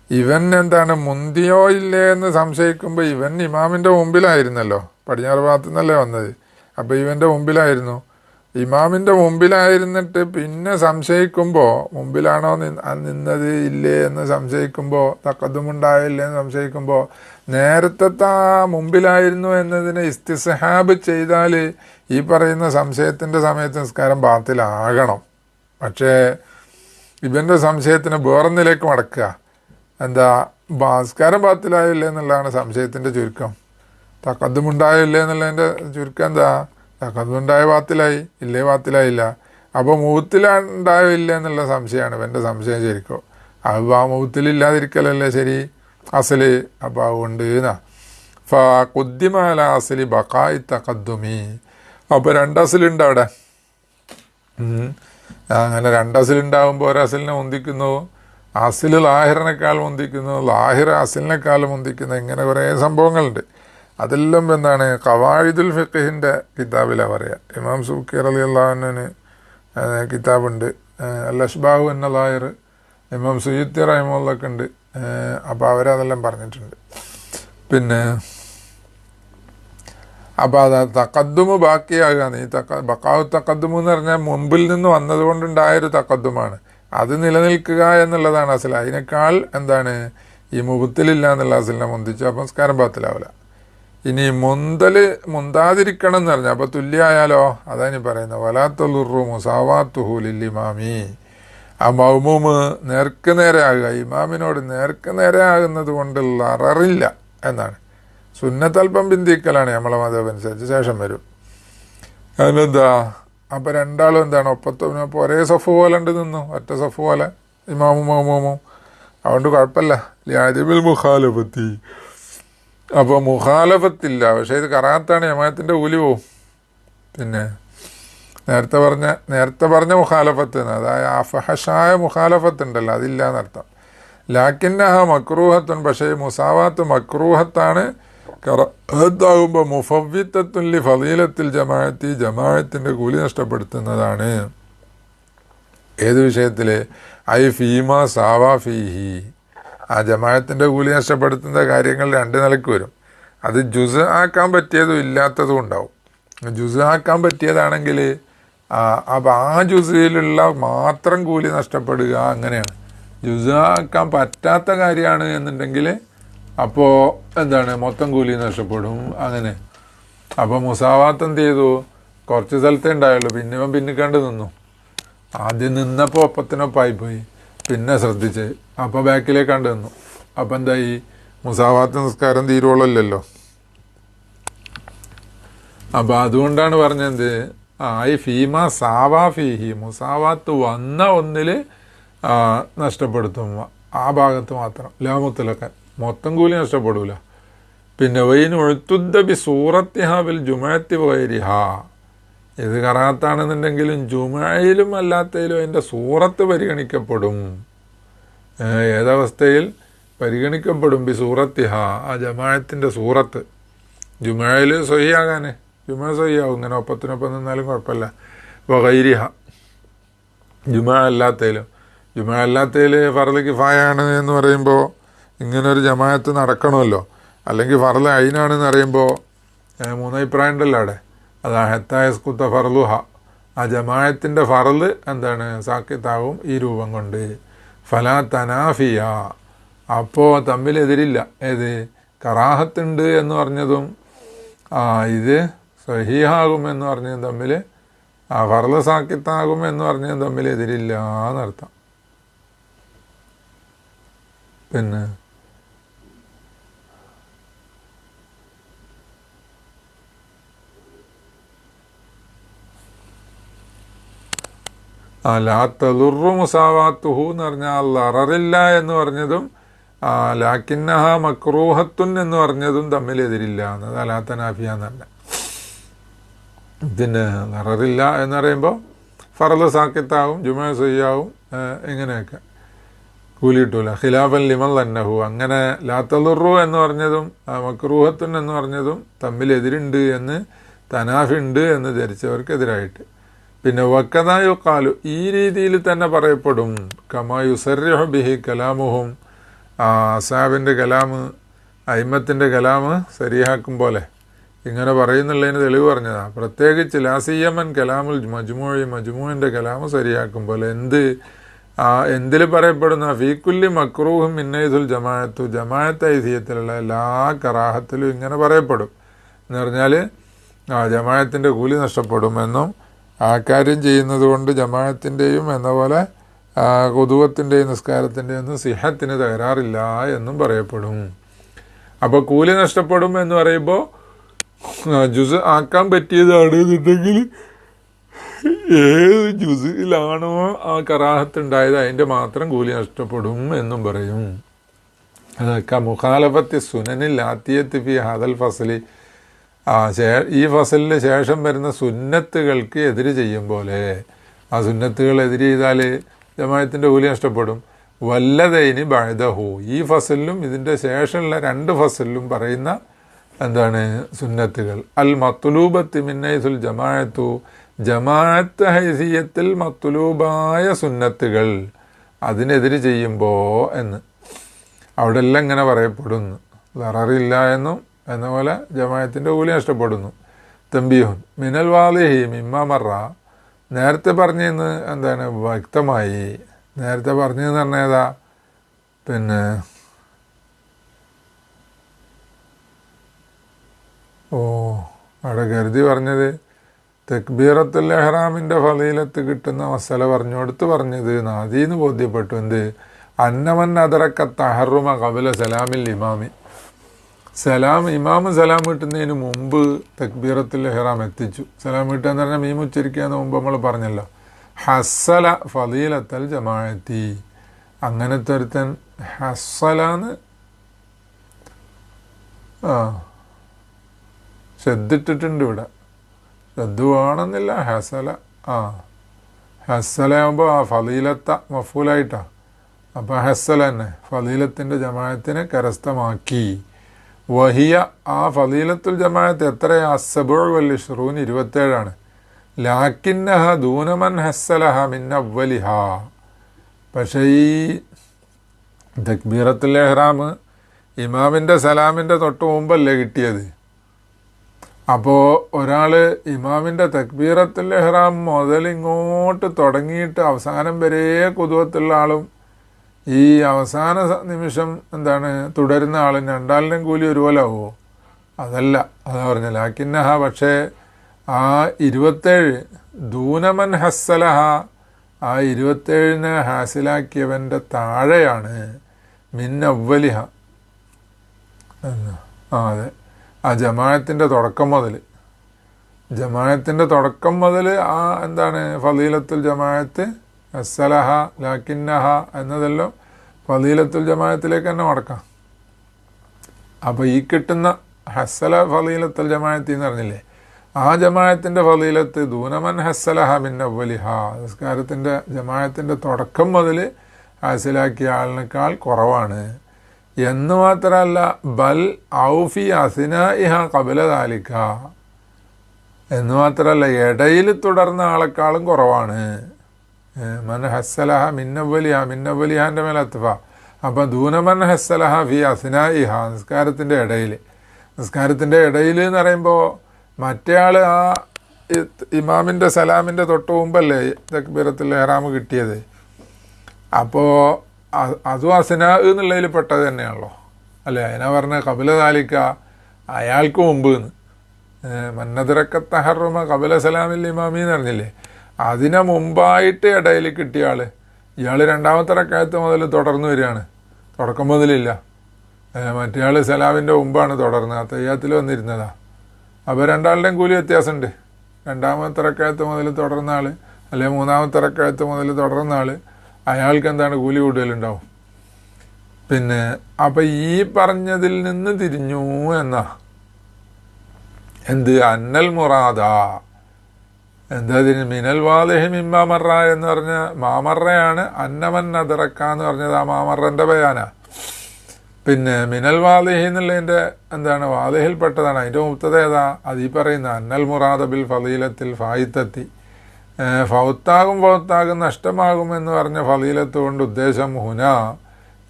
ഇവൻ മുന്തിയോ ഇല്ലേ എന്ന് സംശയിക്കുമ്പോൾ ഇവൻ ഇമാമിൻ്റെ മുമ്പിലായിരുന്നല്ലോ, പടിഞ്ഞാറ് ഭാഗത്തു നിന്നല്ലേ വന്നത്. അപ്പോൾ ഇവൻ്റെ മുമ്പിലായിരുന്നു. ഇമാമിൻ്റെ മുമ്പിലായിരുന്നിട്ട് പിന്നെ സംശയിക്കുമ്പോൾ മുമ്പിലാണോ നിന്നത് ഇല്ലേ എന്ന് സംശയിക്കുമ്പോൾ, തക്കദ്ദുമുണ്ടായില്ലേ എന്ന് സംശയിക്കുമ്പോൾ, നേരത്തെ മുമ്പിലായിരുന്നു എന്നതിനെ ഇസ്തിസ്ഹാബ് ചെയ്താൽ ഈ പറയുന്ന സംശയത്തിൻ്റെ സമയത്ത് നിസ്കാരം ബാത്തിലാകണം. പക്ഷേ ഇവൻ്റെ സംശയത്തിന് വേറൊന്നിലേക്ക് മടക്കുക. നിസ്കാരം ബാത്തിലായില്ലേ എന്നുള്ളതാണ് സംശയത്തിൻ്റെ ചുരുക്കം. തക്കദ്ദുമുണ്ടായില്ലേ എന്നുള്ളതിൻ്റെ ചുരുക്കം തക്കദ്ദുമുണ്ടായ ബാത്തിലായി, ഇല്ലേ ബാത്തിലായില്ല. അപ്പോൾ മുഹത്തിലുണ്ടായോ ഇല്ല എന്നുള്ള സംശയമാണ് ഇവൻ്റെ സംശയം ശരിക്കും. അത് ആ മുഹത്തിലില്ലാതിരിക്കലല്ലേ ശരി അസല്. അപ്പോൾ അതുകൊണ്ട് കുദ്ദിമാല അസലി ബക്കായി തക്കദ്ദുമി. അപ്പോൾ 2 അസലുണ്ട് അവിടെ. അങ്ങനെ 2 അസലുണ്ടാകുമ്പോൾ ഒരസലിനെ മുന്തിക്കുന്നു, അസിൽ ലാഹിറിനേക്കാൾ മുന്തിക്കുന്നു, ലാഹിർ അസിലിനേക്കാൾ മുന്തിക്കുന്നു. ഇങ്ങനെ കുറേ സംഭവങ്ങളുണ്ട്. അതെല്ലാം ഖവായിദുൽ ഫിഖ്ഹിൻ്റെ കിതാബിലാണ് പറയുക. ഇമാം സൂക്കി റളിയല്ലാഹു അൻഹുവിന് കിതാബുണ്ട്, അൽ അഷ്ബാഹു എന്ന ലാഹിർ. ഇമാം സുയ്യൂത്തി റഹിമഹുള്ളാഹ് ഉണ്ട്. അപ്പോൾ അവരതെല്ലാം പറഞ്ഞിട്ടുണ്ട്. പിന്നെ അപ്പോൾ അത് തക്കദ്ദുമ് ബാക്കിയാകുകയാണ്. ഈ ബക്കാവു തക്കദ്ദുമ് എന്ന് പറഞ്ഞാൽ മുമ്പിൽ നിന്ന് വന്നതുകൊണ്ടുണ്ടായൊരു തക്കദ്ദുമാണ്. അത് നിലനിൽക്കുക എന്നുള്ളതാണ് അസൽ. അതിനേക്കാൾ ഈ മുബത്തിലില്ല എന്നുള്ള അസലിനെ മുന്തിച്ചു, അപ്പം നിസ്കാരം ബാത്തിലാവില്ല. ഇനി മുന്താതിരിക്കണം എന്ന് പറഞ്ഞാൽ അപ്പോൾ തുല്യമായാലോ, അതാണ് ഈ പറയുന്നത്. വലാത്തുറുറു മുസാവാത്തുഹു ലില്ലിമാമി, ആ മൗമൂമ് നേർക്ക് നേരെ ആകുക, ഇമാമിനോട് നേർക്ക് നേരെ ആകുന്നത് കൊണ്ട് ലററില്ല എന്നാണ്. സുന്നത്തൽപ്പം ബിന്ദിക്കലാണ് നമ്മളെ മതമനുസരിച്ച്, ശേഷം വരും. അതിനെന്താ, അപ്പം രണ്ടാളും എന്താണ് ഒപ്പത്തൊപ്പം ഒരേ സഫ് പോലെ ഉണ്ട് നിന്നു, ഒറ്റ സഫ് പോലെ ഇമാമും മൗമൂമും, അതുകൊണ്ട് കുഴപ്പമില്ല. ലിഅദിമിൽ മുഖാലഫത്തി, അപ്പോൾ മുഖാലഫത്തില്ല. പക്ഷേ ഇത് കറാത്താണ്, ജമാഅത്തിൻ്റെ കൂലി പോവും. പിന്നെ നേരത്തെ പറഞ്ഞ മുഖാലഫത്ത്, അതായത് അഫഹഷായ മുഖാലഫത്ത് ഉണ്ടല്ലോ, അതില്ല എന്നർത്ഥം. ലാക്കിന്നഹ മക്രൂഹത്തുൻ, പക്ഷേ മുസാവാത്ത് മക്രൂഹത്താണ്. കറാത്താകുമ്പോൾ മുഫവ്വിത്തത്തുല്ലി ഫളീലത്തിൽ ജമാഅത്തി, ജമാഅത്തിൻ്റെ കൂലി നഷ്ടപ്പെടുത്തുന്നതാണ്. ഏത് വിഷയത്തിൽ? ഐ ഫീമ സാവാ ഫീഹി, ആ ജമാഅത്തിൻ്റെ കൂലി നഷ്ടപ്പെടുത്തുന്ന കാര്യങ്ങൾ രണ്ട് നിലയ്ക്ക് വരും. അത് ജുസ് ആക്കാൻ പറ്റിയതും ഇല്ലാത്തതും ഉണ്ടാവും. ജുസ് ആക്കാൻ പറ്റിയതാണെങ്കിൽ അപ്പോൾ ആ ജുസിലുള്ള മാത്രം കൂലി നഷ്ടപ്പെടുക, അങ്ങനെയാണ്. ജുസ് ആക്കാൻ പറ്റാത്ത കാര്യമാണ് എന്നുണ്ടെങ്കിൽ അപ്പോൾ എന്താണ്, മൊത്തം കൂലി നഷ്ടപ്പെടും, അങ്ങനെ. അപ്പോൾ മുസാവാത്ത് എന്ത് ചെയ്തു, കുറച്ച് സ്ഥലത്തേ ഉണ്ടായുള്ളൂ, പിന്നെ പിന്നിക്കാണ്ട് നിന്നു. ആദ്യം നിന്നപ്പോൾ ഒപ്പത്തിനൊപ്പമായിപ്പോയി, പിന്നെ ശ്രദ്ധിച്ച്, അപ്പോൾ ബാക്കിലേക്കാണ്ട് നിന്നു. അപ്പം എന്തായി, മുസാവാത്ത് നിസ്കാരം തീരുവോളല്ലോ. അപ്പോൾ അതുകൊണ്ടാണ് പറഞ്ഞത് ഈ ഫീമ സാവാ ഫീഹി, മുസാവാത്ത് വന്ന ഒന്നിൽ നഷ്ടപ്പെടുത്തും, ആ ഭാഗത്ത് മാത്രം. ലാമുത്തിലൊക്കെ മൊത്തം കൂലി നഷ്ടപ്പെടൂല. പിന്നെ വൈൻ ഒഴുത്തുദ്ദ ബി സൂറത്തിഹ ബിൽ ജുമഅത്തി വഗൈരിഹ, ഇത് കറാത്താണെന്നുണ്ടെങ്കിലും ജുമയിലും അല്ലാത്തതിലും അതിൻ്റെ സൂറത്ത് പരിഗണിക്കപ്പെടും. ഏതവസ്ഥയിൽ പരിഗണിക്കപ്പെടും? ബി സൂറത്തിഹ, ആ ജമാഅത്തിൻ്റെ സൂറത്ത്. ജുമയിൽ സ്വഹിയാകാൻ ജുമ സ്വഹിയാവും, ഇങ്ങനെ ഒപ്പത്തിനൊപ്പം നിന്നാലും കുഴപ്പമില്ല. വഗൈരിഹ, ജുമ അല്ലാത്തതിൽ ഫർള് കിഫായാണ് എന്ന് പറയുമ്പോൾ ഇങ്ങനൊരു ജമാഅത്ത് നടക്കണമല്ലോ. അല്ലെങ്കിൽ ഫർള് ഐനാണെന്ന് അറിയുമ്പോൾ 3 അഭിപ്രായം ഉണ്ടല്ലോ അവിടെ. അതാ ഹെത്തായസ്കുത്ത ഫർളുഹ, ആ ജമാഅത്തിൻ്റെ ഫർള് എന്താണ്, സാക്കിത്താവും ഈ രൂപം കൊണ്ട്. ഫലാ തനാഫിയ, അപ്പോൾ തമ്മിലെതിരില്ല. ഏത് കറാഹത്തുണ്ട് എന്ന് പറഞ്ഞതും ഇത് സഹീഹാകും എന്ന് പറഞ്ഞതും തമ്മിൽ, ഫർള് സാക്കിത്താകും എന്ന് പറഞ്ഞതും തമ്മിൽ എതിരില്ല എന്നർത്ഥം. പിന്നെ ലാ തളുറു മുസാവാത്തുഹു എന്ന് പറഞ്ഞാൽ ലററില്ല എന്ന് പറഞ്ഞതും ലാക്കിന്നഹ മക്രൂഹത്തുൻ എന്ന് പറഞ്ഞതും തമ്മിൽ എതിരില്ല എന്നത് ലാ തനാഫിയ എന്നല്ല. പിന്നെ ലററില്ല എന്ന് പറയുമ്പോൾ ഫർള് സാക്കിത്താവും, ജുമ സഹിയാവും, ഇങ്ങനെയൊക്കെ കൂലി കിട്ടൂല. ഖിലാഫൻ ലിമൻ ലന്നഹു, അങ്ങനെ ലാ തളുറു എന്ന് പറഞ്ഞതും മക്രൂഹത്തുൻ എന്ന് പറഞ്ഞതും തമ്മിൽ എതിരുണ്ട് എന്ന്, തനാഫി ഉണ്ട് എന്ന് ധരിച്ചവർക്കെതിരായിട്ട്. പിന്നെ വക്കദായു ഖാലു, ഈ രീതിയിൽ തന്നെ പറയപ്പെടും. കമാ യുസർരിഹു ബിഹി കലാമുഹും, അസ്ഹാബിൻ്റെ കലാമ്, അയിമ്മത്തിൻ്റെ കലാമ് സരിയാക്കും പോലെ ഇങ്ങനെ പറയുന്നുള്ളതിന് തെളിവ് പറഞ്ഞതാണ്. പ്രത്യേകിച്ച് ലാസിയമൻ കലാമുൽ മജ്മൂഇൻ്റെ കലാമ് സരിയാക്കും പോലെ. എന്തിൽ പറയപ്പെടുന്ന ഫീക്കുല്ലി മക്രൂഹും മിന്നൈദുൽ ജമാഅത്തു, ജമാഅത്ത് ഐതിഹ്യത്തിലുള്ള എല്ലാ കറാഹത്തിലും ഇങ്ങനെ പറയപ്പെടും എന്ന് പറഞ്ഞാൽ ജമാഅത്തിൻ്റെ കൂലി നഷ്ടപ്പെടുമെന്നും, ആ കാര്യം ചെയ്യുന്നത് കൊണ്ട് ജമാഅത്തിൻ്റെയും എന്ന പോലെ ഖുദുവത്തിൻ്റെയും നിസ്കാരത്തിൻ്റെയും ഒന്നും സിഹത്തിന് തകരാറില്ല എന്നും പറയപ്പെടും. അപ്പോൾ കൂലി നഷ്ടപ്പെടും എന്ന് പറയുമ്പോൾ ജുസ് ആക്കാൻ പറ്റിയതാണ് എന്നുണ്ടെങ്കിൽ ഏത് ജുസിലാണോ ആ കറാഹത്ത് ഉണ്ടായത് അതിൻ്റെ മാത്രം കൂലി നഷ്ടപ്പെടും എന്നും പറയും. അതൊക്കെ മുഖാലഫത്തി സുനനിൽ ആത്തിയത്ത് ഫി ഹാദൽ ഫസലി, ഈ ഫസലിന് ശേഷം വരുന്ന സുന്നത്തുകൾക്ക് എതിര് ചെയ്യും പോലെ. ആ സുന്നത്തുകൾ എതിര് ചെയ്താൽ ജമാഅത്തിൻ്റെ കൂലി നഷ്ടപ്പെടും. വല്ലതൈനി ബഅദഹു, ഈ ഫസലിലും ഇതിൻ്റെ ശേഷമുള്ള 2 ഫസലിലും പറയുന്ന എന്താണ് സുന്നത്തുകൾ. അൽ മത്ലൂബത്ത് മിന്നൈസുൽ ജമാഅത്തു, ജമാഅത്ത് ഹൈസിയത്തിൽ മത്ലൂബായ സുന്നത്തുകൾ അതിനെതിര് ചെയ്യുമ്പോൾ എന്ന് അവിടെ എല്ലാം ഇങ്ങനെ പറയപ്പെടുന്നു. ലററില്ല എന്നും എന്ന പോലെ ജമാഅത്തിൻ്റെ കൂലി നഷ്ടപ്പെടുന്നു. തംബീഹുൻ മിനൽ വാലിഹി മിമ്മ മറ, നേരത്തെ പറഞ്ഞെന്ന് എന്താണ് വ്യക്തമായി. നേരത്തെ പറഞ്ഞതെന്ന് പറഞ്ഞാൽ ഏതാ? പിന്നെ ഓ, അവിടെ കരുതി പറഞ്ഞത് തക്ബീറത്തുൽ ഇഹ്റാമിൻ്റെ ഫളീലത്ത് കിട്ടുന്ന മസല പറഞ്ഞുകൊടുത്ത് പറഞ്ഞത് നാദീന്ന് ബോധ്യപ്പെട്ടു. എന്ത്? അന്നമൻ അദറക്ക തഹറുമ ഖബല സലാമിൽ ഇമാമി. ഇമാമ് സലാം കിട്ടുന്നതിന് മുമ്പ് തക്ബീറത്തുൽ ഇഹ്റാം എത്തിച്ചു. സലാം കിട്ടുക എന്ന് പറഞ്ഞാൽ മീം ഉച്ചരിക്കാന്ന് മുമ്പ് നമ്മൾ പറഞ്ഞല്ലോ. ഹസ്സല ഫളീലത്തൽ ജമാഅത്തി. അങ്ങനത്തെ ഒരുത്തൻ ഹസ്സലാന്ന് ശ്രദ്ധിട്ടിട്ടുണ്ട് ഇവിടെ. ശ്രദ്ധ വേണമെന്നില്ല. ഹസല ഹസലാകുമ്പോൾ ഫളീലത്ത മഫൂലായിട്ടാ. അപ്പം ഹസല തന്നെ ഫളീലത്തിൻ്റെ ജമാഅത്തിനെ കരസ്ഥമാക്കി. വഹിയ ആ ഫളീലത്തുൽ ജമാഅത്ത് എത്രയാ? അസ്സബുഉ വൽ ഇശ്റൂൻ 27. ലാക്കിന്നഹ ദൂനമൻ ഹസ്സലഹ മിൻ അവ്വലിഹ. പക്ഷേ ഈ തക്ബീറത്തുൽ ഇഹ്റാം ഇമാമിൻ്റെ സലാമിൻ്റെ തൊട്ട് മുമ്പല്ലേ കിട്ടിയത്. അപ്പോൾ ഒരാൾ ഇമാമിൻ്റെ തക്ബീറത്തുൽ ഇഹ്റാം മുതൽ ഇങ്ങോട്ട് തുടങ്ങിയിട്ട് അവസാനം വരെ കുതുവത്തുള്ള ആളും ഈ അവസാന നിമിഷം തുടരുന്ന ആളും രണ്ടാളിനും കൂലി ഒരുപോലെ ആവുമോ? അതല്ല, അതാ പറഞ്ഞ ലാക്കിന്നഹ. പക്ഷേ ആ 27 ദൂനമൻ ഹസ്സലഹ, ആ 27 ഹാസിലാക്കിയവൻ്റെ താഴെയാണ് മിൻ അവ്വലിഹ. അതെ, ആ ജമാഅത്തിൻ്റെ തുടക്കം മുതൽ ആ ഫളീലത്തുൽ ജമാഅത്ത് ഹസ്സലഹ ലാക്കിന്നഹ എന്നതെല്ലാം ഫളീലത്തുൽ ജമാഅത്തിലേക്ക് തന്നെ മടക്കാം. അപ്പോൾ ഈ കിട്ടുന്ന ഹസ്സല ഫളീലത്തുൽ ജമാഅത്തി എന്ന് പറഞ്ഞില്ലേ, ആ ജമാഅത്തിൻ്റെ ഫളീലത്ത് ദൂനമൻ ഹസ്സലഹ മിൻ അവ്വലിഹ, നിസ്കാരത്തിൻ്റെ ജമാഅത്തിൻ്റെ തുടക്കം മുതൽ ഹാസിലാക്കിയ ആളിനേക്കാൾ കുറവാണ്. എന്ന് മാത്രമല്ല, ബൽ ഔഫി അസ്നാഇഹ ഖബല ദാലിക, എന്ന് മാത്രമല്ല ഇടയിൽ തുടർന്ന ആളെക്കാളും കുറവാണ്. മൻ ഹസ്സലഹ മിന്നവലിഹാൻ്റെ മേലെ അത്ഫ. അപ്പം ദൂനമൻ ഹസ്സലഹ ഫി അസ്നാഇഹ, നിസ്കാരത്തിൻ്റെ ഇടയിൽ എന്ന് പറയുമ്പോൾ മറ്റേ ആൾ ആ ഇമാമിൻ്റെ സലാമിൻ്റെ തൊട്ട് മുമ്പല്ലേ തക്ബീറത്തുൽ ഇഹ്റാം കിട്ടിയത്. അപ്പോൾ അതും അസ്നാ എന്നുള്ളതിൽ പെട്ടത് തന്നെയാണല്ലോ അല്ലേ. അതിനാ പറഞ്ഞ ഖബല ദാലിക, അയാൾക്ക് മുമ്പ് എന്ന്. മന്നദറക്ക തഹറുമ ഖബല സലാമിൽ ഇമാമി എന്ന് പറഞ്ഞില്ലേ, അതിനെ മുമ്പായിട്ട് ഇടയിൽ കിട്ടിയ ആൾ, ഇയാൾ രണ്ടാമത്തെ റക്അത്ത് മുതൽ തുടർന്ന് വരികയാണ്, തുടക്കം മുതലില്ല. മറ്റേ ആൾ സലാമിൻ്റെ മുമ്പാണ് തുടർന്നത്, തയ്യാത്തിൽ വന്നിരുന്നതാ. അപ്പോൾ രണ്ടാളുടെയും കൂലി വ്യത്യാസമുണ്ട്. രണ്ടാമത്തെ റക്അത്ത് മുതൽ തുടർന്ന ആൾ അല്ലെങ്കിൽ മൂന്നാമത്തെ റക്അത്ത് മുതൽ തുടർന്ന ആൾ, അയാൾക്ക് കൂലി കൂടുതലുണ്ടാവും. പിന്നെ അപ്പം ഈ പറഞ്ഞതിൽ നിന്ന് തിരിഞ്ഞു എന്നാ അന്നൽ മുറാദ മിനൽ വാലിഹി മിമ്മാ മറ എന്ന് പറഞ്ഞ മാമറയാണ്. അന്നമൻ അദറക്ക എന്ന് പറഞ്ഞത് ആ മാമറൻ്റെ ബയാനാ. പിന്നെ മിനൽ വാലിഹി എന്നുള്ളതിൻ്റെ വാലിഹിൽപ്പെട്ടതാണ്. അതിൻ്റെ മുക്തത ഏതാ? അത് ഈ പറയുന്ന അന്നൽ മുറാദ ബിൽ ഫളീലത്തിൽ ഫായിത്തത്തി, ഫൗത്താകും നഷ്ടമാകും എന്ന് പറഞ്ഞ ഫളീലത്ത് കൊണ്ട് ഉദ്ദേശം ഹുന,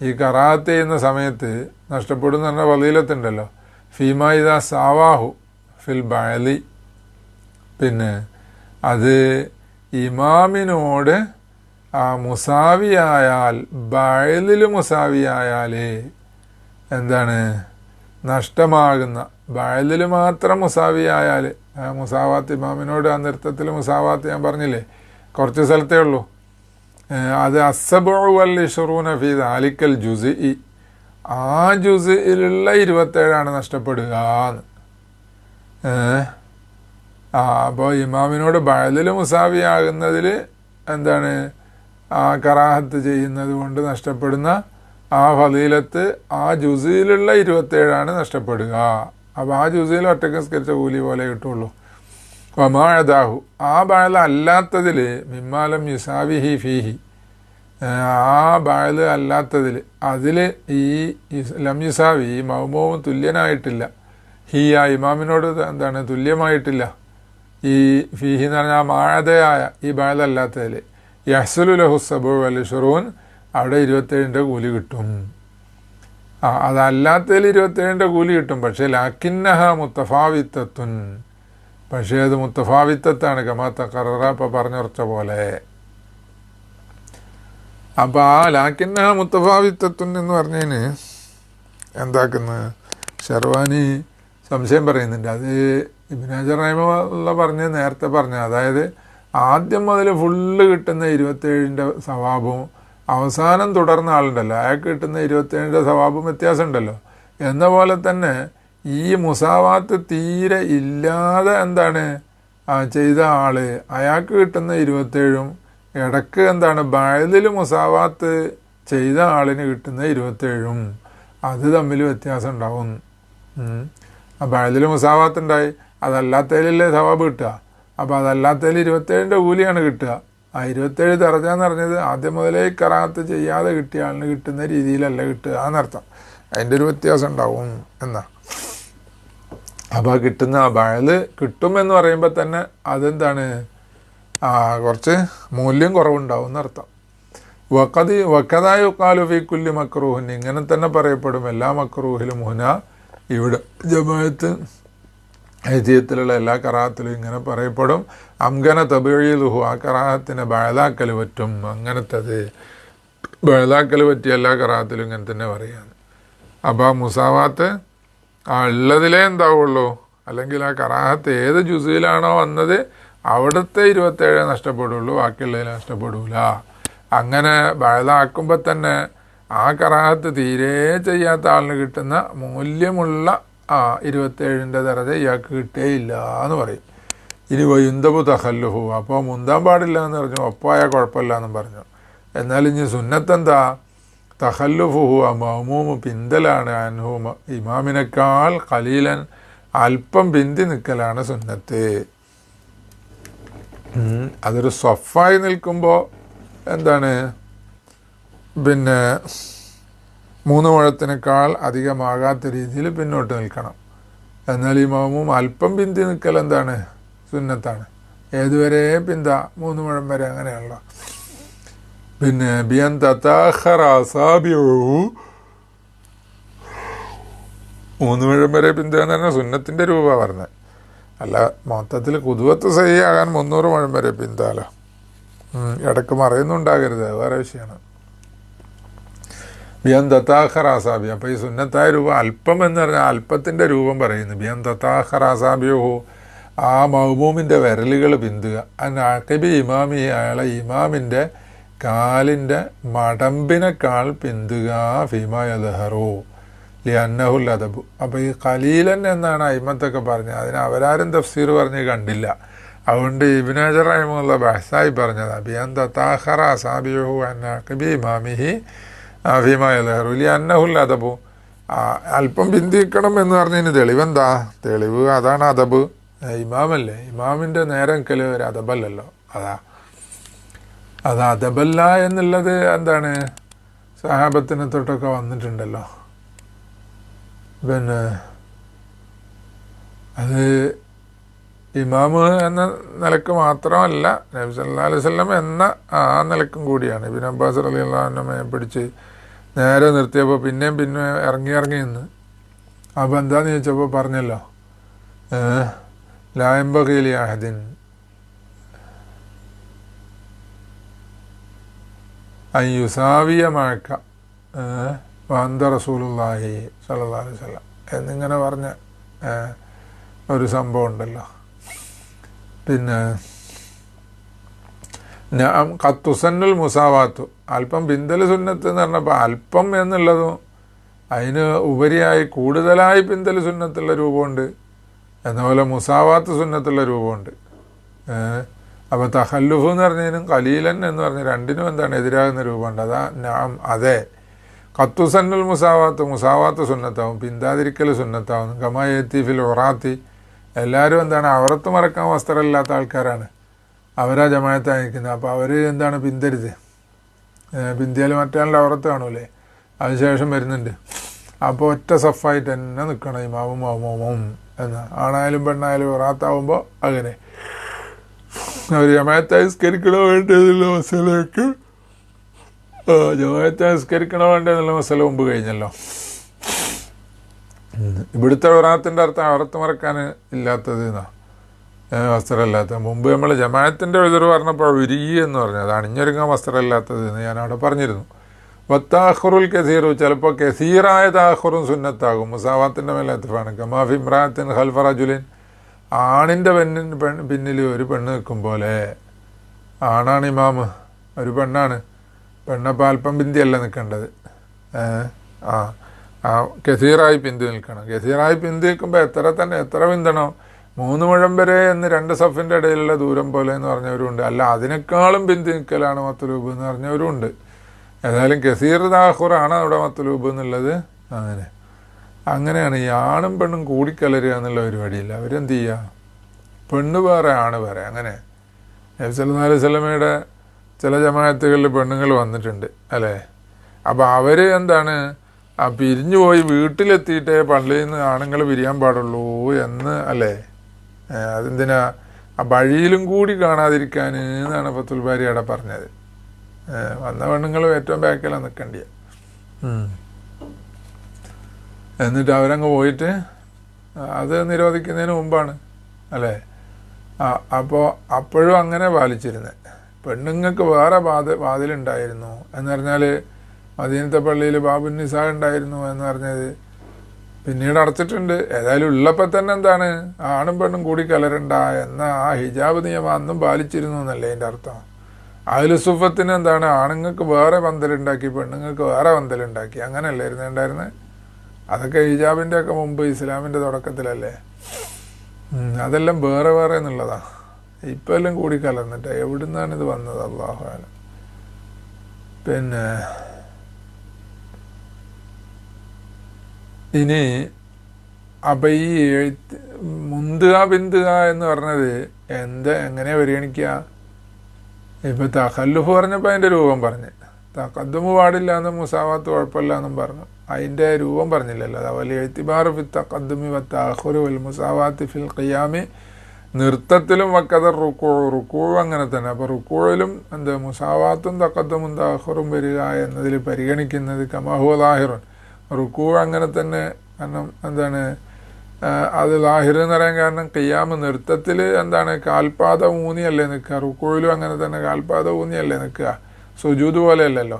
ഈ കറാത്ത് ചെയ്യുന്ന സമയത്ത് നഷ്ടപ്പെടുന്ന പറഞ്ഞ ഫളീലത്തുണ്ടല്ലോ, ഫീമാ ഇദാ സാവാഹു ഫിൽ ബഅലി. പിന്നെ അത് ഇമാമിനോട് മുസാവിയായാൽ, ബഅലിൽ മുസാവിയായാൽ നഷ്ടമാകുന്ന, ബഅലിൽ മാത്രം മുസാവിയായാൽ, മുസാവാത്ത് ഇമാമിനോട് ആ നൃത്തത്തിൽ മുസാവാത്ത് ഞാൻ പറഞ്ഞില്ലേ കുറച്ച് സ്ഥലത്തേ ഉള്ളൂ. അത് അസ്സബഉ വൽ ഇശ്റൂന ഫീ ദാലിക്കൽ ജുസ്ഇ, ആ ജുസ്ഇലുള്ള 27 നഷ്ടപ്പെടുക. അപ്പോൾ ഇമാമിനോട് ബഅലിൽ മുസാവിയാകുന്നതിൽ ആ കറാഹത്ത് ചെയ്യുന്നത് കൊണ്ട് നഷ്ടപ്പെടുന്ന ആ ഫളീലത്ത് ആ ജുസിലുള്ള 27 നഷ്ടപ്പെടുക. അപ്പോൾ ആ ജുസിയിൽ ഒറ്റക്ക് നിസ്കരിച്ച കൂലി പോലെ കിട്ടുള്ളൂ. വമാഅദാഹു, ആ ബഅൽ അല്ലാത്തതിൽ മിമ്മാലം യുസാവിഹി ഫീഹി, ആ ബഅൽ അല്ലാത്തതിൽ അതിൽ ഈ ലം യുസാവി, ഈ മൗമൂവും തുല്യനായിട്ടില്ല, ഹി ആ ഇമാമിനോട് തുല്യമായിട്ടില്ല, ഈ ഫീഹി എന്ന് പറഞ്ഞാൽ മാഅദയായ ഈ ബഅൽ അല്ലാത്തതിൽ യഹ്സുലു ലഹു സബഉ വൽ ഇശ്റൂൻ, അവിടെ 27 കൂലി കിട്ടും. അതല്ലാത്തതിൽ 27 കൂലി കിട്ടും. പക്ഷേ ലാക്കിന്നഹ മുത്തഫാവിത്തത്തുൻ, പക്ഷേ അത് മുത്തഫാവിത്തത്താണ്. കമാ തഖററ, ഇപ്പോൾ പറഞ്ഞുറച്ച പോലെ. അപ്പോൾ ആ ലാക്കിന്നഹ മുത്തഫാവിത്തത്തുൻ എന്ന് പറഞ്ഞതിന് എന്താക്കുന്നത്? ഷർവാനി സംശയം പറയുന്നുണ്ട്. അത് ഇബ്നു ഹജർ റഹിമഹുള്ള പറഞ്ഞ് നേരത്തെ പറഞ്ഞ, അതായത് ആദ്യം മുതൽ ഫുള്ള് കിട്ടുന്ന 27ൻ്റെ സവാബും അവസാനം തുടർന്ന ആളുണ്ടല്ലോ അയാൾക്ക് കിട്ടുന്ന 27ൻ്റെ സവാബും വ്യത്യാസം ഉണ്ടല്ലോ. എന്ന പോലെ തന്നെ ഈ മുസാവാത്ത് തീരെ ഇല്ലാതെ എന്താണ് ചെയ്ത ആള് അയാൾക്ക് കിട്ടുന്ന 27ഉം ഇടക്ക് എന്താണ് ബഅദിൽ മുസാവാത്ത് ചെയ്ത ആളിന് കിട്ടുന്ന 27ഉം അത് തമ്മിൽ വ്യത്യാസം ഉണ്ടാവും. ബഅദിൽ മുസാവാത്ത് ഉണ്ടായി, അതല്ലാത്തതിലല്ലേ സവാബ് കിട്ടുക. അപ്പോൾ അതല്ലാത്തതിൽ 27ൻ്റെ കൂലിയാണ് കിട്ടുക. ആ 27 ദറജ എന്ന് പറഞ്ഞത് ആദ്യം മുതലേ കറാത്ത് ചെയ്യാതെ കിട്ടിയ ആളിന് കിട്ടുന്ന രീതിയിലല്ല കിട്ടുക എന്നർത്ഥം. അതിൻ്റെ ഒരു വ്യത്യാസം ഉണ്ടാവും എന്നാ. അപ്പോൾ കിട്ടുന്ന ബഅദ് കിട്ടുമെന്ന് പറയുമ്പോൾ തന്നെ അതെന്താണ് കുറച്ച് മൂല്യം കുറവുണ്ടാവും എന്നർത്ഥം. വക്കതായ യുഖാലു ഫീ കുല്ലി മക്റൂഹിൻ, ഇങ്ങനെ തന്നെ പറയപ്പെടും എല്ലാ മക്റൂഹിലും ഹുന, ഇവിടെ ജമാഅത്ത് ഹൈതിയത്തിലുള്ള എല്ലാ കറാഹത്തിലും ഇങ്ങനെ പറയപ്പെടും. അംഗന തബീലുഹു, ആ കറാഹത്തിനെ ബഅദാക്കൽ പറ്റും. അങ്ങനത്തത് ബഅദാക്കൽ പറ്റിയ എല്ലാ കറാഹത്തിലും ഇങ്ങനെ തന്നെ പറയാന്ന്. അപ്പോൾ ആ മുസാവാത്ത് ഉള്ളതിലേ എന്താവുള്ളൂ, അല്ലെങ്കിൽ ആ കറാഹത്ത് ഏത് ജുസിലാണോ വന്നത് അവിടുത്തെ 27 നഷ്ടപ്പെടുള്ളൂ, ബാക്കിയുള്ളതിൽ നഷ്ടപ്പെടൂല. അങ്ങനെ ബഅദാക്കുമ്പോൾ തന്നെ ആ കറാഹത്ത് തീരെ ചെയ്യാത്ത ആളിന് കിട്ടുന്ന മൂല്യമുള്ള 27ൻ്റെ ദറജ ഇയാൾക്ക് കിട്ടേയില്ല എന്ന് പറയും. ഇനി വയുന്തബു തഖല്ലുഹു, അപ്പോൾ മുന്താൻ പാടില്ല എന്ന് പറഞ്ഞു, ഒപ്പായാൽ കുഴപ്പമില്ല എന്നും പറഞ്ഞു. എന്നാൽ ഇനി സുന്നത്തെന്താ, തഖല്ലുഫുഹു മഅ്മൂമു പിന്തലാണ്, അൻഹു ഇമാമിനേക്കാൾ ഖലീലൻ അല്പം പിന്തി നിൽക്കലാണ് സുന്നത്ത്. അതൊരു സ്വഫായി നിൽക്കുമ്പോൾ എന്താണ് പിന്നെ 3 മുഴത്തിനേക്കാൾ അധികമാകാത്ത രീതിയിൽ പിന്നോട്ട് നിൽക്കണം. എന്നാൽ ഈ മഅ്മൂം അല്പം പിന്തി നിൽക്കൽ എന്താണ് സുന്നത്താണ്. ഏതുവരെ പിന്ത 3 മുഴം വരെ, അങ്ങനെയാണല്ലോ. പിന്നെ ബിയൻ തതാഖറ അസാബിഉഹു, 3 മുഴം വരെ പിന്ത എന്ന് പറഞ്ഞാൽ സുന്നത്തിൻ്റെ രൂപ പറഞ്ഞത്, അല്ല മൊത്തത്തിൽ ഖുദ്വത്ത് സഹിയാകാൻ 300 മുഴം വരെ പിന്താലോ. ഇടയ്ക്ക് മറയുന്നുണ്ടാകരുത്, വേറെ വിഷയമാണ്. ബിയൻ തതാഖറ അസാബി, അപ്പോൾ ഈ സുന്നത്തായ രൂപം അല്പം എന്ന് പറഞ്ഞാൽ അല്പത്തിൻ്റെ രൂപം പറയുന്നു. ബിയൻ തതാഖറ അസാബിഹു, ആ മഅ്മൂമിൻ്റെ വിരലുകൾ പിന്തുക. അഖിബി ഇമാമി, അയാളെ ഇമാമിൻ്റെ കാലിൻ്റെ മടമ്പിനേക്കാൾ പിന്തുക. ഫീമാ യദ്ഹറു ലിഅന്നഹുൽ അദബു. അപ്പോൾ ഈ ഖലീലൻ എന്നാണ് അയിമത്തൊക്കെ പറഞ്ഞത്, അതിന് അവരാരും തഫ്സീർ പറഞ്ഞ് കണ്ടില്ല. അതുകൊണ്ട് ഇബ്നു ഹജർ റഹിമഹുള്ള ബഹ്സായി പറഞ്ഞത് ബിയൻ തതാഖറ അസാബിഹു അൻ അഖിബി ഇമാമിഹി ഫീമാ യദ്ഹറു ലിഅന്നഹുൽ അദബു. അല്പം പിന്തിക്കണം എന്ന് പറഞ്ഞതിന് തെളിവെന്താ? തെളിവ് അതാണ് അദബ്. ഇമാമല്ലേ, ഇമാമിൻ്റെ നേരക്കൽ ഒരു അദബല്ലല്ലോ. അത് അദബല്ല എന്നുള്ളത് എന്താണ് സഹാബത്തിനെ തൊട്ടൊക്കെ വന്നിട്ടുണ്ടല്ലോ. പിന്നെ അത് ഇമാമ് എന്ന നിലക്ക് മാത്രമല്ല, നബി സല്ലല്ലാഹു അലൈഹി വസല്ലം എന്ന ആ നിലക്കും കൂടിയാണ്. ഇബ്നു അബ്ബാസ് റളിയല്ലാഹു അൻഹുവിനെ പിടിച്ച് നേരെ നിർത്തിയപ്പോൾ പിന്നെയും ഇറങ്ങി നിന്ന്. അപ്പോൾ എന്താണെന്ന് ചോദിച്ചപ്പോൾ പറഞ്ഞല്ലോ, ലാ യൻബഗി ലി അഹദിൻ അൻ യുസാവിയ മഅക വഅന്ത റസൂലുള്ളാഹി സ്വല്ലല്ലാഹു അലൈഹി വസല്ലം എന്നിങ്ങനെ പറഞ്ഞ ഒരു സംഭവം ഉണ്ടല്ലോ. പിന്നെ ഖത്തുസന്നുൽ മുസാവാത്തു, അല്പം പിന്തൽ സുന്നത്ത് എന്ന് പറഞ്ഞപ്പോൾ അല്പം എന്നുള്ളതും അതിന് ഉപരിയായി കൂടുതലായി പിന്തൽ സുന്നത്തുള്ള രൂപമുണ്ട്, എന്നപോലെ മുസാവാത്ത് സുന്നത്തുള്ള രൂപമുണ്ട്. അപ്പോൾ തഖല്ലുഫ് എന്ന് പറഞ്ഞതിനും ഖലീലൻ എന്ന് പറഞ്ഞ രണ്ടിനും എന്താണ് എതിരാകുന്ന രൂപമുണ്ട്. അതെ ഖത്തുസന്നുൽ മുസാവാത്ത് സുന്നത്താവും, പിന്താതിരിക്കൽ സുന്നത്താവും. കമായത്തി ഫിൽ ഒറാത്തി, എല്ലാവരും എന്താണ് അവറത്ത് മറക്കാൻ വസ്ത്രമില്ലാത്ത ആൾക്കാരാണ്, അവരാ ജമാഅത്തായി നിൽക്കുന്നത്. അപ്പോൾ അവർ എന്താണ് പിന്തരുത്, പിന്തിയാൽ മറ്റാളുടെ അവറത്ത് കാണൂലേ, അതിനുശേഷം വരുന്നുണ്ട്. അപ്പോൾ ഒറ്റ സഫായിട്ട് തന്നെ നിൽക്കണം ഇമാമും മഅ്മൂമും എന്ന്. ആണായാലും പെണ്ണായാലും ഒറാത്താവുമ്പോൾ അങ്ങനെ അവർ ജമാഅത്തായി നിസ്കരിക്കണോ വേണ്ടതെന്നുള്ള മസലയൊക്കെ ജമാഅത്തായി നിസ്കരിക്കണോ വേണ്ടതെന്നുള്ള മസല മുമ്പ് കഴിഞ്ഞല്ലോ. ഇവിടുത്തെ ഒറാത്തിൻ്റെ അർത്ഥം അവറത്ത് മറക്കാൻ ഇല്ലാത്തത് എന്നാ, വസ്ത്രമില്ലാത്ത. മുമ്പ് നമ്മൾ ജമാഅത്തിൻ്റെ എതിർ പറഞ്ഞപ്പോൾ ഉരുകി എന്ന് പറഞ്ഞു, അത് അണിഞ്ഞൊരുങ്ങാൻ വസ്ത്രമില്ലാത്തത് എന്ന് ഞാൻ അവിടെ പറഞ്ഞിരുന്നു. വത്താഹുറുൽ കസീറു, ചിലപ്പോൾ കസീറായ താഹുറും സുന്നത്താകും. മുസാവാത്തിൻ്റെ മേലെ എത്തിഫാണ്. കമാഫി ഇമ്രാത്തിൻ ഖൽഫ റജുലിൻ, ആണിൻ്റെ പിന്നിൽ ഒരു പെണ്ണ് നിൽക്കും പോലെ. ആണാണ് ഇമാമ്, ഒരു പെണ്ണാണ്. പെണ്ണപ്പോൾ അല്പം പിന്തിയല്ല നിൽക്കേണ്ടത്. കസീറായി പിന്തി നിൽക്കണം. കസീറായി പിന്തി നിൽക്കുമ്പോൾ എത്ര പിന്തണോ? 3 മുഴം വരെ എന്ന് 2 സഫിൻ്റെ ഇടയിലുള്ള ദൂരം പോലെ എന്ന് പറഞ്ഞവരുണ്ട്. അല്ല അതിനേക്കാളും പിന്തി നിൽക്കലാണ് മത്ലൂബ് എന്ന് പറഞ്ഞവരുണ്ട്. ഏതായാലും കസീർ താഹുറാണ് അവിടെ മത്ലൂബ് എന്നുള്ളത്. അങ്ങനെയാണ് ഈ ആണും പെണ്ണും കൂടിക്കലരുക എന്നുള്ള പരിപാടിയില്ല. അവരെന്ത് ചെയ്യുക? പെണ്ണ് വേറെ ആണ് വേറെ. അങ്ങനെ നബി സല്ലല്ലാഹു അലൈഹി വസല്ലമയുടെ ചില ജമാഅത്തുകളിൽ പെണ്ണുങ്ങൾ വന്നിട്ടുണ്ട് അല്ലേ. അപ്പോൾ അവർ എന്താണ്, പിരിഞ്ഞു പോയി വീട്ടിലെത്തിയിട്ടേ പള്ളിയിൽ നിന്ന് ആണുങ്ങൾ പിരിയാൻ പാടുള്ളൂ എന്ന് അല്ലേ. അതെന്തിനാ? ആ വഴിയിലും കൂടി കാണാതിരിക്കാൻ എന്നാണ് ഫത്തുൽ ബാരി അവിടെ പറഞ്ഞത്. വന്ന പെണ്ണുങ്ങൾ ഏറ്റവും ബാക്കിലാണ് നിൽക്കേണ്ടിയ. എന്നിട്ട് അവരങ്ങ് പോയിട്ട് അത് നിരോധിക്കുന്നതിന് മുമ്പാണ് അല്ലേ. അപ്പോൾ അപ്പോഴും അങ്ങനെ പാലിച്ചിരുന്നത്. പെണ്ണുങ്ങൾക്ക് വേറെ വാതിലുണ്ടായിരുന്നു എന്ന് പറഞ്ഞാൽ മദീനത്തെ പള്ളിയിൽ ബാബുൻ നിസാ ഉണ്ടായിരുന്നു എന്ന് പറഞ്ഞത് പിന്നീട് അടച്ചിട്ടുണ്ട്. ഏതായാലും ഉള്ളപ്പോൾ തന്നെ എന്താണ്, ആണും പെണ്ണും കൂടി കലരണ്ട എന്ന ആ ഹിജാബ് നിയമം അന്നും പാലിച്ചിരുന്നു എന്നല്ലേ അതിൻ്റെ അർത്ഥം. അഹ്ലു സുഫത്തിന് എന്താണ്, ആണുങ്ങൾക്ക് വേറെ പന്തലുണ്ടാക്കി പെണ്ണുങ്ങൾക്ക് വേറെ പന്തലുണ്ടാക്കി, അങ്ങനെയല്ലേ ഉണ്ടായിരുന്നത്. അതൊക്കെ ഹിജാബിൻ്റെ ഒക്കെ മുമ്പ് ഇസ്ലാമിൻ്റെ തുടക്കത്തിലല്ലേ. അതെല്ലാം വേറെ വേറെ എന്നുള്ളതാണ്. ഇപ്പം എല്ലാം കൂടി കലർന്നിട്ട് എവിടുന്നാണ് ഇത് വന്നത്? അല്ലാഹു അലം. പിന്നെ ഇനി അപ്പം ഈ മുന്തുക ബിന്തുക എന്ന് പറഞ്ഞത് എങ്ങനെ പരിഗണിക്കുക? ഇപ്പം തഖല്ലുഫ് പറഞ്ഞപ്പോൾ അതിൻ്റെ രൂപം പറഞ്ഞ്, തഖദ്ദുമ് പാടില്ല എന്നും മുസാവാത്ത് കുഴപ്പമില്ല എന്നും പറഞ്ഞു. അതിൻ്റെ രൂപം പറഞ്ഞില്ലല്ലോ. അതുപോലെ ഇഅ്തിബാറു ഫി തഖദ്ദുമി വത്തഅഖുരി വൽ മുസാവാത്തി ഫിൽ ഖിയാമി, നൃത്തത്തിലും വക്കദർ റുക്കൂ അങ്ങനെ തന്നെ. അപ്പോൾ റുക്കൂയിലും മുസാവാത്തും തഖദ്ദുമും തഅഖുറും വരിക എന്നതിൽ പരിഗണിക്കുന്നത് കമാ ഹുവ ലാഹിറുൻ. റുക്കൂ അങ്ങനെ തന്നെ. കാരണം എന്താണ്, അത് ലാഹിർ എന്ന് പറയാൻ കാരണം ഖിയാമ് നൃത്തത്തിൽ എന്താണ്, കാൽപാദം ഊന്നിയല്ലേ നിൽക്കുക. റുക്കൂയിലും അങ്ങനെ തന്നെ കാൽപാദം ഊന്നിയല്ലേ നിൽക്കുക. സുജൂദ് പോലെയല്ലല്ലോ.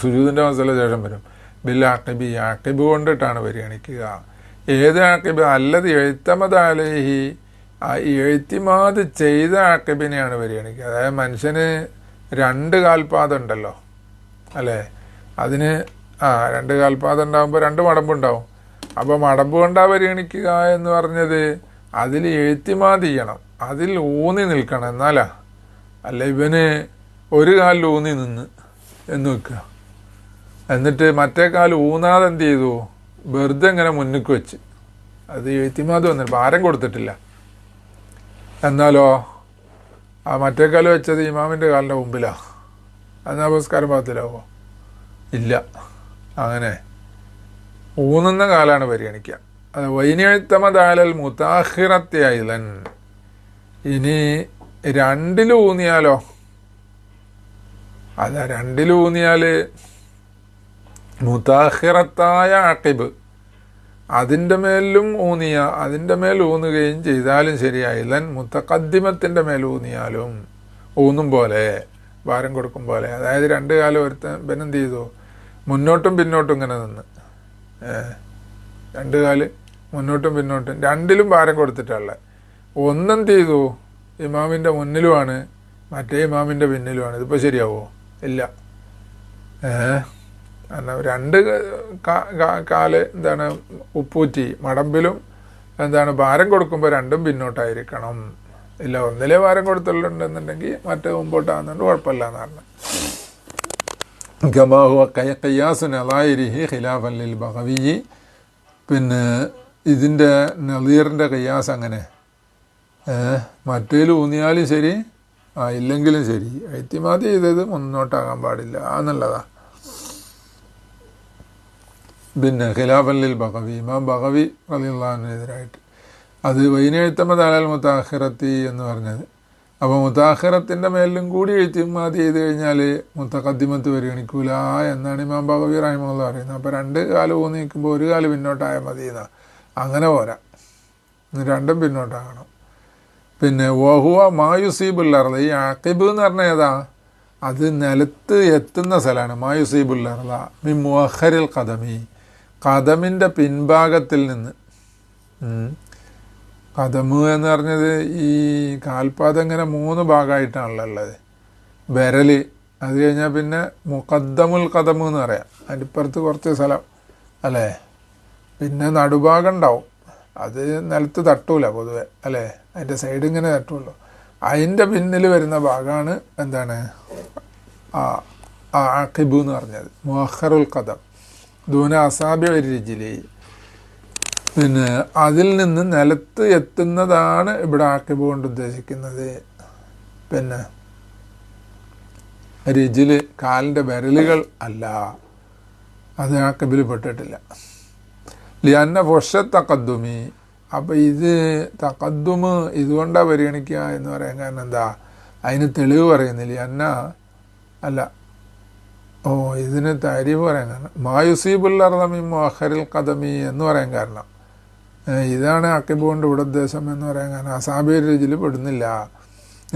സുജൂദിൻ്റെ മസല ശേഷം വരും. ബിൽ ആഖിബി, ആഖിബ് കൊണ്ടിട്ടാണ് പരിഗണിക്കുക. ഏത് ആഖിബ്? അല്ലത് എഴുത്തമത് അലൈഹി, എഴുത്തിമാത് ചെയ്ത ആഖിബിനെയാണ് പരിഗണിക്കുക. അതായത് മനുഷ്യന് 2 കാൽപാദം ഉണ്ടല്ലോ അല്ലേ. അതിന് 2 കാൽപാദം ഉണ്ടാകുമ്പോൾ 2 മടമ്പുണ്ടാവും. അപ്പോൾ മടമ്പ് കൊണ്ടാ പരിഗണിക്കുക എന്ന് പറഞ്ഞത് അതിൽ എഴുത്തിമാത് ചെയ്യണം, അതിൽ ഊന്നി നിൽക്കണം. എന്നാലാ. അല്ല ഇവന് ഒരു കാലിൽ ഊന്നി നിന്ന് എന്ന് വെക്കുക, എന്നിട്ട് മറ്റേ കാല് ഊന്നാതെ എന്ത് ചെയ്തു, വെറുതെ ഇങ്ങനെ മുന്നിക്ക് വെച്ച്, അത് എഴുത്തിമാത് വന്നിട്ട് ഭാരം കൊടുത്തിട്ടില്ല. എന്നാലോ മറ്റേ കാല് വെച്ചത് ഇമാമിൻ്റെ കാലിൻ്റെ മുമ്പിലാണ്. അത് നമസ്കാരം പാകത്തിലാവോ? ഇല്ല. അങ്ങനെ ഊന്നുന്ന കാലാണ് പരിഗണിക്കുക. അത് വൈനിയഴുത്തമതാലൽ മുതാഹിറത്യായിലൻ. ഇനി 2 ഊന്നിയാലോ? അല്ല 2 ഊന്നിയാൽ മുതാഹിറത്തായ ആഖിബ് അതിൻ്റെ മേലും അതിൻ്റെ മേൽ ഊന്നുകയും ചെയ്താലും ശരിയായില്ലൻ. മുത്തഖദ്ദിമത്തിൻ്റെ മേൽ ഊന്നിയാലും ഊന്നും പോലെ, ഭാരം കൊടുക്കും പോലെ. അതായത് 2 കാലം ഒരുത്തൻ പിന്നെന്ത് ചെയ്തു, മുന്നോട്ടും പിന്നോട്ടും ഇങ്ങനെ നിന്ന്, 2 കാല് മുന്നോട്ടും പിന്നോട്ടും 2ലും ഭാരം കൊടുത്തിട്ടുള്ളത്. ഒന്നെന്ത് ചെയ്തു, ഇമാമിൻ്റെ മുന്നിലുമാണ്, മറ്റേ ഇമാമിൻ്റെ പിന്നിലുമാണ്. ഇതിപ്പോൾ ശരിയാവുമോ? ഇല്ല. എന്നാൽ 2 കാല് എന്താണ് ഉപ്പൂറ്റി മടമ്പിലും എന്താണ് ഭാരം കൊടുക്കുമ്പോൾ 2ഉം പിന്നോട്ടായിരിക്കണം. ഇല്ല, ഒന്നിലേ ഭാരം കൊടുത്തുള്ളുണ്ടെന്നുണ്ടെങ്കിൽ മറ്റേ മുമ്പോട്ടാകുന്നുണ്ട്, കുഴപ്പമില്ല എന്ന് പറഞ്ഞു. ഗമാഹു ഖിയാസുൻ അലായിരിഹി ഖിലാഫൻ ലിൽ ബഗവി. പിന്നെ ഇതിൻ്റെ നളീറിൻ്റെ ഖിയാസ് അങ്ങനെ, മറ്റേൽ ഊന്നിയാലും ശരി ഇല്ലെങ്കിലും ശരി, എത്തിമാതി ചെയ്തത് മുന്നോട്ടാകാൻ പാടില്ല എന്നുള്ളതാണ്. പിന്നെ ഖിലാഫൻ ലിൽ ബഗവി, ഇമാം ബഗവി റളിയല്ലാഹു അൻഹുവിനെതിരായിട്ട്. അത് വൈനെഴുത്തമത് അലൽ മുതാഖിറത്തി എന്ന് പറഞ്ഞത്. അപ്പോൾ മുതാഖിറത്തിൻ്റെ മേലിലും കൂടി എഴുത്തിമാതി ചെയ്ത് കഴിഞ്ഞാൽ മുത്തഖദ്ദിമത്ത് പരിഗണിക്കൂല എന്നാണ് ഇമാം ബഗവി റഹിമഹുല്ലാഹ് പറയുന്നത്. അപ്പോൾ 2 കാല് ഊന്നി നിൽക്കുമ്പോൾ 1 കാല് പിന്നോട്ടായാൽ മതി എന്നാ. അങ്ങനെ പോരാ, 2ഉം പിന്നോട്ടാകണം. പിന്നെ വഹുവ മായുസീബുൽ അർള്, ഈ ആഖിബ് എന്ന് പറഞ്ഞാൽ ഏതാ? അത് നിലത്ത് എത്തുന്ന സ്ഥലമാണ്. മായുസീബുല്ലർല മി മുഅഖറിൽ ഖദമി, ഖദമിൻ്റെ പിൻഭാഗത്തിൽ നിന്ന്. ഖദമ് എന്ന് പറഞ്ഞത് ഈ കാൽപാദം ഇങ്ങനെ 3 ഭാഗമായിട്ടാണല്ലോ ഉള്ളത്. വിരൽ, അത് കഴിഞ്ഞാൽ പിന്നെ മുഖദ്ദമുൽ ഖദമ് എന്ന് പറയാം, അതിൻ്റെ ഇപ്പുറത്ത് കുറച്ച് സ്ഥലം അല്ലേ. പിന്നെ നടുഭാഗം ഉണ്ടാവും, അത് നിലത്ത് തട്ടൂല പൊതുവെ അല്ലേ, അതിൻ്റെ സൈഡ് ഇങ്ങനെ തട്ടുള്ളൂ. അതിൻ്റെ പിന്നിൽ വരുന്ന ഭാഗമാണ് എന്താണ് ആഖിബ് എന്ന് പറഞ്ഞത്, മുഅഖറുൽ ഖദം ദൂന അസാബി രിജ്ലി. പിന്നെ അതിൽ നിന്ന് നിലത്ത് എത്തുന്നതാണ് ഇവിടെ ആഖിബ് കൊണ്ട് ഉദ്ദേശിക്കുന്നത്. പിന്നെ റിജില് കാലിൻ്റെ വിരലുകൾ അല്ല, അത് ആഖിബിൽ പെട്ടിട്ടില്ല. ലിഅന്ന ഫുഷ തഖദ്ദുമി, അപ്പം ഇത് തഖദ്ദുമ് ഇതുകൊണ്ടാണ് പരിഗണിക്കുക എന്ന് പറയാൻ കാരണം എന്താ, അതിന് തെളിവ് പറയുന്നില്ല. അന്ന അല്ല, ഇതിന് താരീഫ് പറയാൻ കാരണം മായുസീബുൽ അർള മിൻ മുഅഖറിൽ ഖദമി എന്ന് പറയാൻ കാരണം ഇതാണ് ആഖിബ് കൊണ്ട് ഇവിടെ ഉദ്ദേശം എന്ന് പറയാൻ കാരണം അസാബി രിജിൽ പെടുന്നില്ല.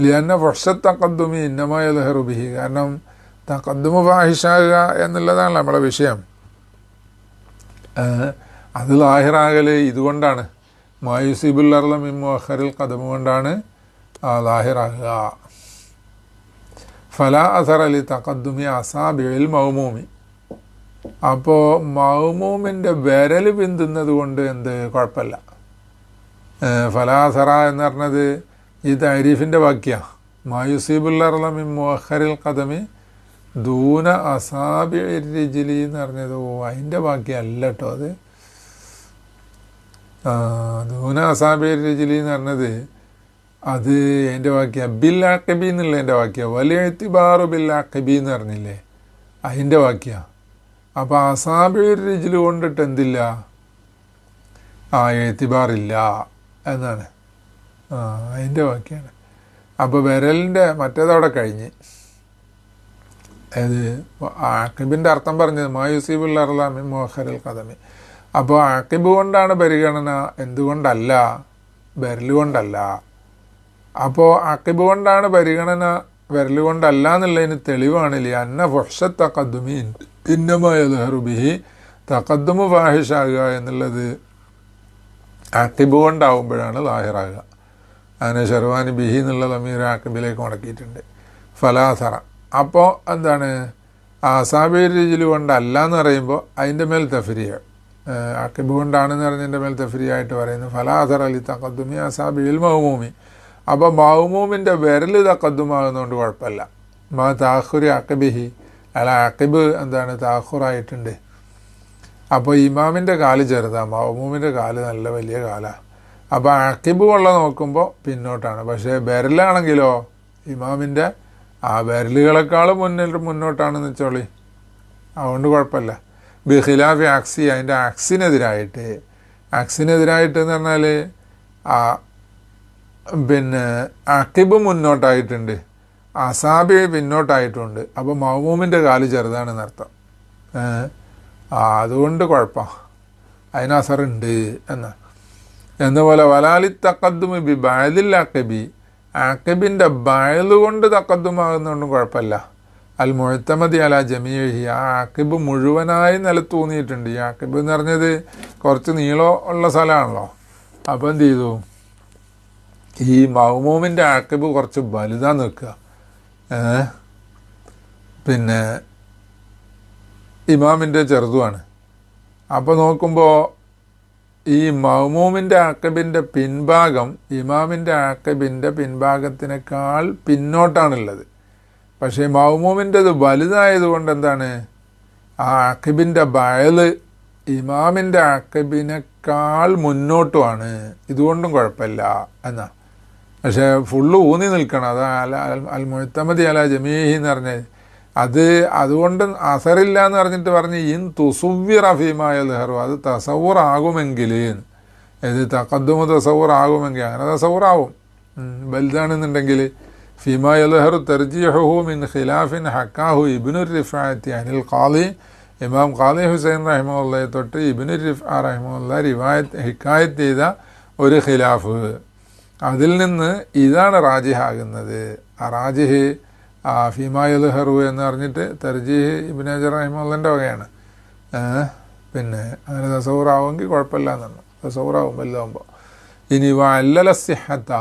ലിഅന്ന ഫുഷ തഖദ്ദുമി ഇന്നമാ യദ്ഹറു ബിഹി, കാരണം തഖദ്ദുമ് ഫാഹിഷാകുക എന്നുള്ളതാണ് നമ്മളെ വിഷയം. അത് ലാഹിറാകൽ ഇതുകൊണ്ടാണ്, മായുസീബുൽ അർള മിൻ മുഅഖറിൽ ഖദം കൊണ്ടാണ് ലാഹിറാകുക. ഫലാ അസറ ലി തഖദ്ദുമി അസാബിൽ മൗമൂമി, അപ്പോൾ മൗമൂമിൻ്റെ വിരൽ പിന്തുന്നത് കൊണ്ട് എന്ത് കുഴപ്പമില്ല. ഫലാ അസറ എന്ന് പറഞ്ഞത് ഈ തരീഫിൻ്റെ വാക്യ, മായുസീബുൽ അർള മിൻ മുഅഖറിൽ ഖദമി ദൂന അസാബി റിജ്ലി എന്ന് പറഞ്ഞത് അതിൻ്റെ വാക്യമല്ല കേട്ടോ. അത് ദൂന അസാബി റിജ്ലി എന്ന് പറഞ്ഞത് അത് അതിൻ്റെ വാക്യ ബിൽ ആഖിബി എന്നുള്ള എൻ്റെ വാക്യ, വലിയ ഇത്തിബാറു ബിൽ ആഖിബി എന്ന് പറഞ്ഞില്ലേ, അതിൻ്റെ വാക്യ. അപ്പോൾ അസാബി റിജ്ല് കൊണ്ടിട്ട് എന്തില്ല, എത്തിബാറില്ല എന്നാണ്, അതിൻ്റെ വാക്യാണ്. അപ്പോൾ വിരലിൻ്റെ മറ്റേതവിടെ കഴിഞ്ഞ് അത് ആഖിബിൻ്റെ അർത്ഥം പറഞ്ഞത് മായുസീബുൽ അർള മിൻ മുഅഖറിൽ ഖദമി. അപ്പോൾ ആഖിബ് കൊണ്ടാണ് പരിഗണന, എന്തുകൊണ്ടല്ല, വിരൽ കൊണ്ടല്ല. അപ്പോൾ ആഖിബ് കൊണ്ടാണ് പരിഗണന, വിരൽ കൊണ്ടല്ല എന്നുള്ളതിന് തെളിവാണ് ലിഅന്ന ഫുഹ്ഷ തഖദ്ദുമി ഇന്നമാ യദ്ഹറു ബിഹി, തഖദ്ദുമ് ഫാഹിഷാകുക എന്നുള്ളത് ആഖിബ് കൊണ്ടാവുമ്പോഴാണ് ലാഹിറാകുക. അങ്ങനെ ഷർവാനി ബിഹി എന്നുള്ള ലമീർ ആഖിബിലേക്ക് മടക്കിയിട്ടുണ്ട്. ഫലാസറ, അപ്പോൾ എന്താണ് അസാബി രിജ്ല് കൊണ്ടല്ല എന്ന് പറയുമ്പോൾ അതിൻ്റെ മേൽ തഫ്രിയ, ആഖിബ് കൊണ്ടാണെന്ന് പറഞ്ഞതിൻ്റെ മേൽ തഫ്രിയായിട്ട് പറയുന്നു. ഫലാസറ ലി തഖദ്ദുമി അസാബിൽ മൗമൂമി, അപ്പോൾ മൗമൂമിൻ്റെ വിരൽ തഖദ്ദുമാകുന്നതുകൊണ്ട് കുഴപ്പമില്ല. മാ താഖുരി ആഖിബിഹി, അല്ല ആഖിബ് എന്താണ് താഖുറായിട്ടുണ്ട്. അപ്പോൾ ഇമാമിൻ്റെ കാല് ചെറുതാണ്, മൗമൂമിൻ്റെ കാല് നല്ല വലിയ കാലാണ്. അപ്പോൾ ആഖിബ് കൊള്ള നോക്കുമ്പോൾ പിന്നോട്ടാണ്. പക്ഷേ വിരലാണെങ്കിലോ ഇമാമിൻ്റെ ആ വിരലുകളെക്കാളും മുന്നോട്ടാണെന്ന് വെച്ചോളി, അതുകൊണ്ട് കുഴപ്പമില്ല. ബിഖിലാഫി ആക്സി, അതിൻ്റെ ആക്സിനെതിരായിട്ട് എന്ന് പറഞ്ഞാൽ പിന്നെ ആഖിബ് മുന്നോട്ടായിട്ടുണ്ട്, അസാബി പിന്നോട്ടായിട്ടുണ്ട്. അപ്പോൾ മൗമൂമിൻ്റെ കാല് ചെറുതാണെന്ന് അർത്ഥം. അതുകൊണ്ട് കുഴപ്പം, അതിന് അസറുണ്ട് എന്നപോലെ വലാലി തഖദ്ദുമി ബി ബഅദിൽ ആഖിബി, ആഖിബിൻ്റെ ബഅദ് കൊണ്ട് തഖദ്ദുമാകുന്നതുകൊണ്ടും കുഴപ്പമില്ല. അൽ മുഅ്തമദി അലാ ജമീഇഹി, ആ ആഖിബ് മുഴുവനായി നിലത്തൂന്നിയിട്ടുണ്ട്. ഈ ആഖിബ് എന്ന് പറഞ്ഞത് കുറച്ച് നീളം ഉള്ള സ്ഥലമാണല്ലോ. അപ്പോൾ എന്ത് ചെയ്തു, ഈ മൗമൂമിൻ്റെ ആഖിബ് കുറച്ച് വലുതാന്ന് വെക്കുക, പിന്നെ ഇമാമിൻ്റെ ചെറുതുമാണ്. അപ്പോൾ നോക്കുമ്പോൾ ഈ മൗമൂമിൻ്റെ ആഖിബിൻ്റെ പിൻഭാഗം ഇമാമിൻ്റെ ആഖിബിൻ്റെ പിൻഭാഗത്തിനേക്കാൾ പിന്നോട്ടാണുള്ളത്. പക്ഷേ മൗമൂമിൻ്റെത് വലുതായതുകൊണ്ട് എന്താണ്, ആ ആഖിബിൻ്റെ ബഅദ് ഇമാമിൻ്റെ ആഖിബിനേക്കാൾ മുന്നോട്ടുമാണ്, ഇതുകൊണ്ടും കുഴപ്പമില്ല എന്നാ. പക്ഷേ ഫുള്ള് ഊന്നി നിൽക്കണം, അത് അൽ മുഅ്തമദി അലാ ജമീഇഹി എന്ന് പറഞ്ഞത്. അതുകൊണ്ട് അസറില്ല എന്ന് പറഞ്ഞിട്ട് പറഞ്ഞ് ഇൻ തുസുവ്വിറ ഫീമാ യദ്ഹറു, അത് തസവ്വുർ ആകുമെങ്കിൽ, ഇത് തഖദ്ദുമ് തസവ്വുർ ആകുമെങ്കിൽ അങ്ങനെ തസവ്വുറാവും. വലുതാണെന്നുണ്ടെങ്കിൽ ഫീമാ യദ്ഹറു തർജീഹുഹു മിൻ ഖിലാഫിൻ ഹക്കാഹു ഇബ്നുർ റിഫാഅത്തി അനിൽ ഖാദി, ഇമാം ഖാദി ഹുസൈൻ റഹിമഹുല്ലാഹി തൊട്ട് ഇബ്നുർ റിഫാഅ റഹിമഹുല്ലാഹി ഹിക്കായത്ത് ചെയ്ത ഒരു ഖിലാഫ്, അതിൽ നിന്ന് ഇതാണ് റാജിഹാകുന്നത്. ആ റാജിഹ് ഫീമാ യദ്ഹറു എന്ന് പറഞ്ഞിട്ട് തർജീഹ് ഇബ്നു ഹജർ റഹിമഹുള്ളാഹിന്റെ വകയാണ്. പിന്നെ അങ്ങനെ തസൗറാവുമെങ്കിൽ കുഴപ്പമില്ല എന്നാണ്, തസൗറാവും വലുതാവുമ്പോൾ. ഇനി വഅല്ലല സിഹത്ത,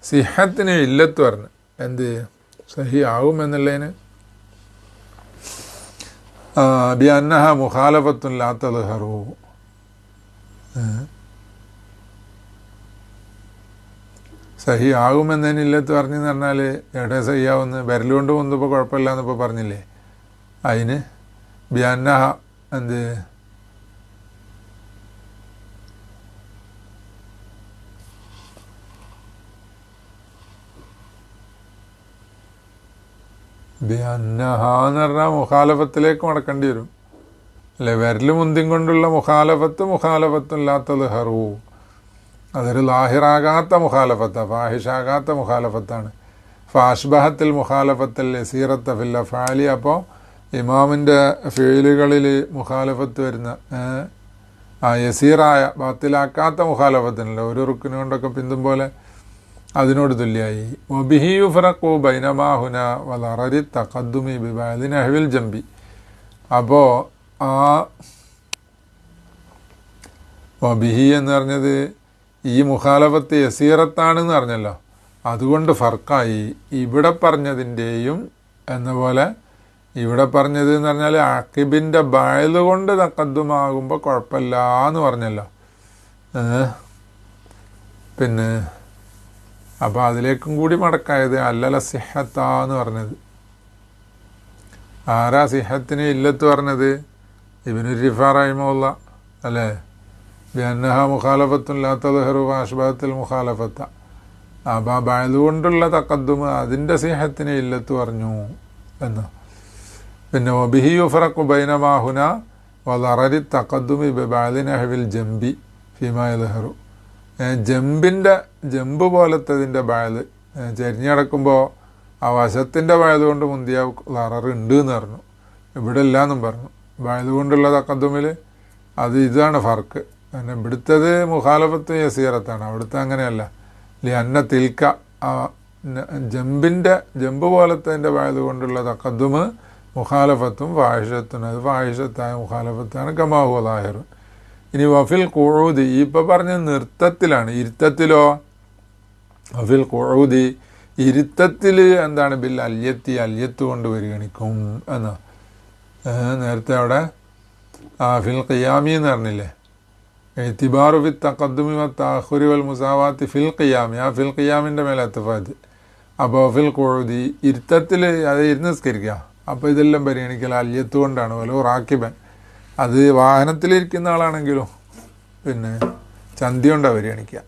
സിഹത്തിന് ഇല്ലത്ത് പറഞ്ഞു, എന്ത് സഹി ആകും എന്നുള്ളതിന് ബിഅന്നഹ മുഖാലഫത്തുൻ ലാ തദ്ഹറു, സഹി ആകുമെന്നതിന് ഇല്ലത്ത് പറഞ്ഞെന്ന് പറഞ്ഞാൽ എവിടെ സഹി ആവുമെന്ന് വിരലുകൊണ്ട് കൊന്നപ്പോൾ കുഴപ്പമില്ല എന്നിപ്പോൾ പറഞ്ഞില്ലേ, അതിന് ബിഅന്നഹ എന്ത് ബിഅന്നഹ എന്ന് പറഞ്ഞാൽ മുഖാലഫത്തിലേക്ക് മടക്കേണ്ടി വരും അല്ലെ. വിരൽ മുന്തിം കൊണ്ടുള്ള മുഖാലഫത്തും ലാ തദ്ഹറു, അതൊരു ലാഹിറാകാത്ത മുഖാലഫത്താണ്, ഫാഹിഷാകാത്ത മുഖാലഫത്താണ്. ഫാഷ്ബഹത്തിൽ മുഖാലഫത്തിൽ യസീറത്ത ഫിൽ അഫ്ആലി, അപ്പോൾ ഇമാമിൻ്റെ ഫീലുകളിൽ മുഖാലഫത്ത് വരുന്ന യസീറായ ബാത്തിലാക്കാത്ത മുഖാലഫത്തിനല്ല, ഒരു റുക്കിന് കൊണ്ടൊക്കെ പിന്തും പോലെ അതിനോട് തുല്യമായി. വബിഹി യുഫ്റഖു ബൈനമാ ഹുന വലറരി തഖദ്ദുമി ബിബഅദി നഹ്വിൽ ജംബി. അപ്പോൾ ആ വബിഹി എന്ന് പറഞ്ഞത് ഈ മുഖാലഫത്ത് യസീറത്താണെന്ന് പറഞ്ഞല്ലോ, അതുകൊണ്ട് ഫർക്കായി. ഇവിടെ പറഞ്ഞതിൻ്റെയും എന്ന പോലെ ഇവിടെ പറഞ്ഞത് എന്ന് പറഞ്ഞാൽ അഖിബിൻ്റെ ബഅദ് കൊണ്ട് തഖദ്ദുമാകുമ്പോൾ കുഴപ്പമില്ല എന്ന് പറഞ്ഞല്ലോ. പിന്നെ അപ്പോൾ അതിലേക്കും കൂടി മടക്കായത് അല്ലല സിഹത്ത എന്ന് പറഞ്ഞത്. ആരാ സിഹത്തിന് ഇല്ലത്ത് പറഞ്ഞത്? ഇബ്നു റിഫാ റഹിമഹുല്ലാ അല്ലേ. ബിഅന്നഹ മുഖാലഫത്തുൻ ലാ തദ്ഹറു വഅശ്ബഹത്തുൽ മുഖാലഫത്ത. അപ്പോൾ ബഅദ് കൊണ്ടുള്ള തഖദ്ദുമ് അതിൻ്റെ സിഹത്തിന് ഇല്ലത്ത് പറഞ്ഞു എന്ന്. പിന്നെ വബിഹി യുഫ്റഖു ബൈനമാ ഹുന വലറരി തഖദ്ദുമി ബിബഅദി നഹ്വിൽ ജംബി ഫീമാ യദ്ഹറു. ജമ്പ് പോലത്തതിൻ്റെ ബഅദ് ചെരിഞ്ഞടക്കുമ്പോൾ ആ വശത്തിൻ്റെ ബഅദ് കൊണ്ട് മുന്തിയ ലറർ ഉണ്ട് എന്ന് പറഞ്ഞു, ഇവിടെ ഇല്ല എന്നും പറഞ്ഞു. ബഅദ് കൊണ്ടുള്ള തഖദ്ദുമിൽ അത് ഇതാണ് ഫർക്ക്. പിന്നെ ഇവിടുത്തത് മുഖാലഫത്ത് യസീറത്താണ്, അവിടുത്തെ അങ്ങനെയല്ല. ലിഅന്ന തിൽക്ക ജമ്പ് പോലത്തതിൻ്റെ ബഅദ് കൊണ്ടുള്ള തഖദ്ദുമ് മുഖാലഫത്തും ഫാഹിഷത്തും, അത് ഫാഹിഷത്തായ മുഖാലഫത്താണ് കമാ ഹുവ ളാഹിർ. ഇനി വഫിൽ ഖുഊദി, ഇപ്പം പറഞ്ഞ നൃത്തത്തിലാണ്. ഇരുത്തത്തിലോ വഫിൽ ഖുഊദി, ഇരുത്തത്തിൽ എന്താണ് ബിൽ അല്യത്ത് കൊണ്ട് പരിഗണിക്കും എന്ന്. നേരത്തെ അവിടെ ഫിൽ ഖിയാമി എന്ന് പറഞ്ഞില്ലേ, ഇഅ്തിബാറു ഫി തഖദ്ദുമി വത്തഅഖുരി വൽ മുസാവാത്തി ഫിൽ ഖിയാമി, ആ ഫിൽ ഖിയാമിൻ്റെ മേലെ അത്ഫാദ്. അപ്പോൾ ഫിൽ ഖുഊദി ഇരുത്തത്തിൽ അത് ഇരുന്ന് നിസ്കരിക്കുക, അപ്പോൾ ഇതെല്ലാം പരിഗണിക്കൽ അല്യത്ത് കൊണ്ടാണ്. വലോ റാക്കിബൻ, അത് വാഹനത്തിലിരിക്കുന്ന ആളാണെങ്കിലും പിന്നെ ചന്തി കൊണ്ടാണ് പരിഗണിക്കുക.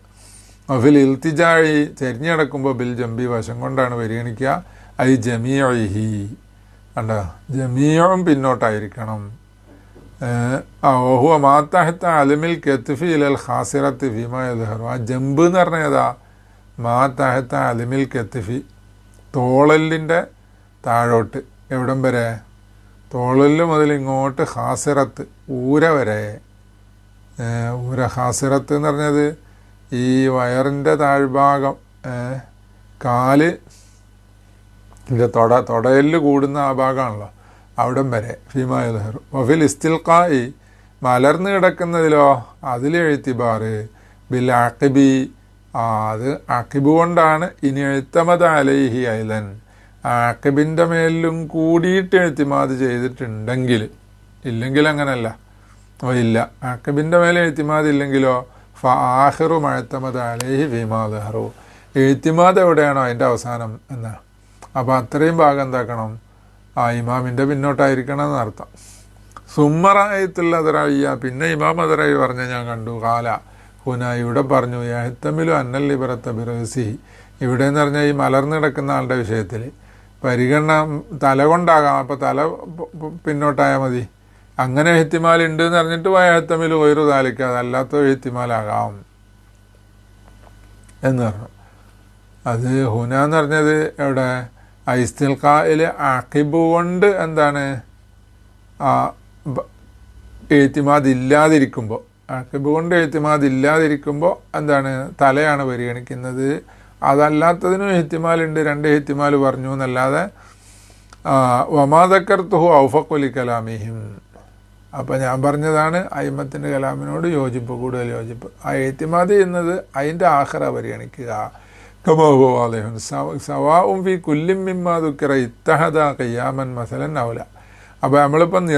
അഫിൽ ഇൽത്തിജാഴി, ചെരിഞ്ഞടക്കുമ്പോൾ ബിൽ ജംബി, വശം കൊണ്ടാണ് പരിഗണിക്കുക. ഐ ജമീഇഹി, കണ്ട ജമീഉം പിന്നോട്ടായിരിക്കണം. ഓഹുവ മാത്തഹത്ത അലമിൽ കെത്ഫി ഇലൽ ഖാസിറത്ത് ഫീമാ യദ്ഹറു. ആ ജമ്പ് എന്ന് പറഞ്ഞാൽ ഏതാ? മാത്തഹത്ത അലമിൽ കെത്ഫി, തോളലിൻ്റെ താഴോട്ട്. എവിടം വരെ? തോളല് മുതൽ ഇങ്ങോട്ട് ഖാസിറത്ത്, ഊര വരെ. ഊര ഖാസിറത്ത് എന്ന് പറഞ്ഞത് ഈ വയറിൻ്റെ താഴ്ഭാഗം, കാല് തൊടയല് കൂടുന്ന ആ ഭാഗമാണല്ലോ, അവിടം വരെ ഫീമാ യദ്ഹറു. വഫിൽ ഇസ്തിൽഖായി, മലർന്ന് കിടക്കുന്നതിലോ അതിൽ എഴുത്തിബാറ് ബിൽ അഖിബി, അത് അഖിബ് കൊണ്ടാണ്. ഇനി എഴുത്തമത അലൈഹി ഐലൻ, അഖിബിൻ്റെ മേലും കൂടിയിട്ട് എഴുത്തിമാത് ചെയ്തിട്ടുണ്ടെങ്കിൽ, ഇല്ലെങ്കിൽ അങ്ങനല്ല. ഇല്ല, അഖിബിൻ്റെ മേലെ എഴുത്തിമാത് ഇല്ലെങ്കിലോ ഫആഖിറു മഅ്തമദ അലൈഹി ഫീമാ യദ്ഹറു, എഴുത്തിമാത് എവിടെയാണോ അതിൻ്റെ അവസാനം എന്നാണ്. അപ്പോൾ അത്രയും ഭാഗം എന്താക്കണം? ആ ഇമാമിൻ്റെ പിന്നോട്ടായിരിക്കണം എന്നർത്ഥം. സുമ്മറായത്തുള്ള അതറായിയ, പിന്നെ ഇമാം അതറായി പറഞ്ഞ ഞാൻ കണ്ടു. കാല ഹുന, ഇവിടെ പറഞ്ഞു യഹ്തമിലു അന്നൽ ഇബ്റത ബിറഅസി, ഇവിടെ എന്ന് പറഞ്ഞാൽ ഈ മലർന്ന് കിടക്കുന്ന ആളുടെ വിഷയത്തിൽ പരിഗണന തല കൊണ്ടാകാം. അപ്പോൾ തല പിന്നോട്ടായാൽ മതി. അങ്ങനെ എഹ്തിമാൽ ഉണ്ട് എന്ന് പറഞ്ഞിട്ട് വയഹ്തമിലു ഗൈറു ദാലിക, അതല്ലാത്ത എഹ്തിമാലാകാം എന്ന് പറഞ്ഞു. അത് ഹുന എന്ന് പറഞ്ഞത് എവിടെ? ഇസ്തിൽഖായിൽ അഖിബ് കൊണ്ട് എന്താണ് എഴുത്തിമാത് ഇല്ലാതിരിക്കുമ്പോൾ, അഖിബ് കൊണ്ട് എഴുത്തിമാത് ഇല്ലാതിരിക്കുമ്പോൾ എന്താണ് തലയാണ് പരിഗണിക്കുന്നത്. അതല്ലാത്തതിനും എഹ്തിമാലുണ്ട്, രണ്ട് എഹ്തിമാൽ പറഞ്ഞു എന്നല്ലാതെ വമാദക്കർത്തുഹു ഔഫഖുലി കലാമിഹിം. അപ്പം ഞാൻ പറഞ്ഞതാണ് അയിമത്തിൻ്റെ കലാമിനോട് യോജിപ്പ്, കൂടുതൽ യോജിപ്പ്. ആ എത്തിമാദ് ചെയ്യുന്നത് അതിൻ്റെ ആഖിറ പരിഗണിക്കുക. കമാഹുവാലഹുൻ സവാഉം ഫി കുല്ലിം മിമ്മാ ദുക്കിറ ഇത്തഹദ ഖിയാമൻ മസലൻ ഔല. അപ്പോൾ നമ്മളിപ്പോൾ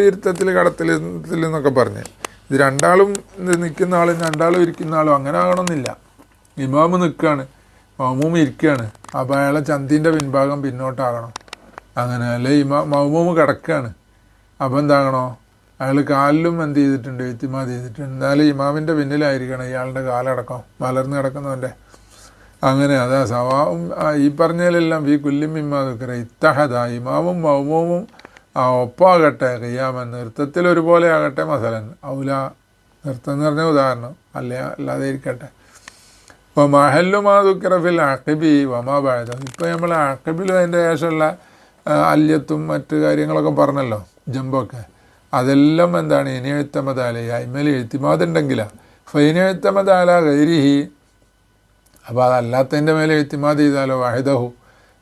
ഇരുത്തത്തിൽ കടത്തിൽ എന്നൊക്കെ പറഞ്ഞ് ഇത് രണ്ടാളും നിൽക്കുന്ന ആളും രണ്ടാളും ഇരിക്കുന്ന ആളും അങ്ങനെ ആകണമെന്നില്ല. ഇമാമ് നിൽക്കുകയാണ്, മൗമൂം ഇരിക്കുകയാണ്, അപ്പോൾ അയാളെ ചന്തിൻ്റെ പിൻഭാഗം പിന്നോട്ടാകണം. അങ്ങനെ അല്ലെ മൗമൂമ് കിടക്കുകയാണ്, അപ്പോൾ എന്താകണോ അയാൾ കാലിലും എന്ത് ചെയ്തിട്ടുണ്ട്, ഇത്തിമാദ് ചെയ്തിട്ടുണ്ട്. എന്നാലും ഇമാമിൻ്റെ പിന്നിലായിരിക്കണം ഇയാളുടെ കാലടക്കം, മലർന്ന് കിടക്കുന്നവൻ്റെ. അങ്ങനെ അതാ സവാവും ഈ പറഞ്ഞതിലെല്ലാം ഈ കുല്ലിം ഇമ്മാതുക്കറ ഇത്തഹദ ഇമാമും മൗമൂമും ഒപ്പാകട്ടെ ഖിയാമൻ നൃത്തത്തിൽ ഒരുപോലെ ആകട്ടെ മസലൻ ഔല നൃത്തം എന്ന് പറഞ്ഞ ഉദാഹരണം അല്ലാതെ ഇരിക്കട്ടെ. അപ്പോൾ മഹല്ലു മാതുക്കറ ഫിൽ അഖിബി വമാ ബഅദ. ഇപ്പോൾ നമ്മൾ അഖിബിലും അതിൻ്റെ ശേഷമുള്ള അല്യത്തും മറ്റു കാര്യങ്ങളൊക്കെ പറഞ്ഞല്ലോ, ജമ്പൊക്കെ, അതെല്ലാം എന്താണ് ഇനി എഴുത്തമതാല അയിമൽ എഴുത്തിമാതുണ്ടെങ്കിലാണ്. ഫൈനി എഴുത്തമതാല ഗൈരിഹി. അപ്പോൾ അതല്ലാത്തതിൻ്റെ മേലെ എഴുത്തിമാത് ചെയ്താലോ വഹദഹു,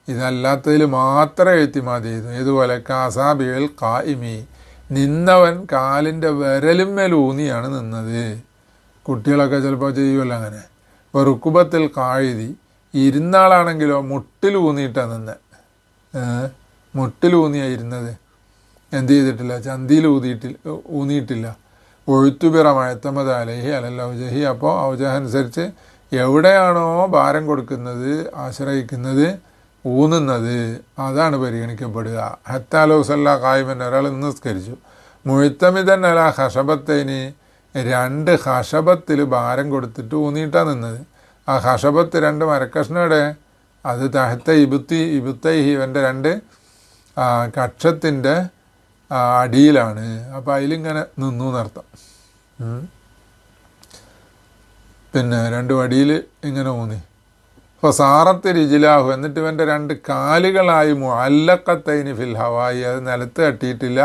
ഇതല്ലാത്തതിൽ മാത്രം എഴുത്തിമാത് ചെയ്തു. ഇതുപോലെ കാസാബിൽ ഖായിമി, നിന്നവൻ കാലിൻ്റെ വിരലിന്മേൽ ഊന്നിയാണ് നിന്നത്. കുട്ടികളൊക്കെ ചിലപ്പോൾ ചെയ്യുമല്ലോ അങ്ങനെ. ഇപ്പോൾ റുക്കുബത്തിൽ കാഴുതി, ഇരുന്നാളാണെങ്കിലോ മുട്ടിൽ ഊന്നിയിട്ടാണ് നിന്നത്. മുട്ടിൽ ഊന്നിയാണ് ഇരുന്നത്, എന്ത് ചെയ്തിട്ടില്ല, ചന്തിയിൽ ഊന്നിയിട്ടില്ല. ഒഴുത്തുപിറ മഴത്തമത് അലഹി അലല്ല ഔജഹി. അപ്പോൾ ഔജഹ അനുസരിച്ച് എവിടെയാണോ ഭാരം കൊടുക്കുന്നത്, ആശ്രയിക്കുന്നത്, ഊന്നുന്നത്, അതാണ് പരിഗണിക്കപ്പെടുക. ഹത്താലോസല്ല കായ്മൻ, ഒരാൾ നിസ്കരിച്ചു. മുഴുത്തമിതൻ അല ഹഷബത്തേന്, രണ്ട് ഹഷബത്തിൽ ഭാരം കൊടുത്തിട്ട് ഊന്നിയിട്ടാണ് നിന്നത്. ആ ഹഷബത്ത് രണ്ട് മരക്കഷ്ണയുടെ അത് തഹത്ത ഇബുത്തൈഹി ഇവൻ്റെ രണ്ട് കക്ഷത്തിൻ്റെ അടിയിലാണ്. അപ്പം അതിലിങ്ങനെ നിന്നു എന്നർത്ഥം. പിന്നെ രണ്ട് വടിയിൽ ഇങ്ങനെ ഊന്നി. അപ്പോൾ സാറത്ത് രിജിലാഹു, എന്നിട്ട് ഇവൻ്റെ രണ്ട് കാലുകളായി മുഅല്ലഖത്തൈനി ഫിൽ ഹവായി, അത് നിലത്ത് തട്ടിയിട്ടില്ല,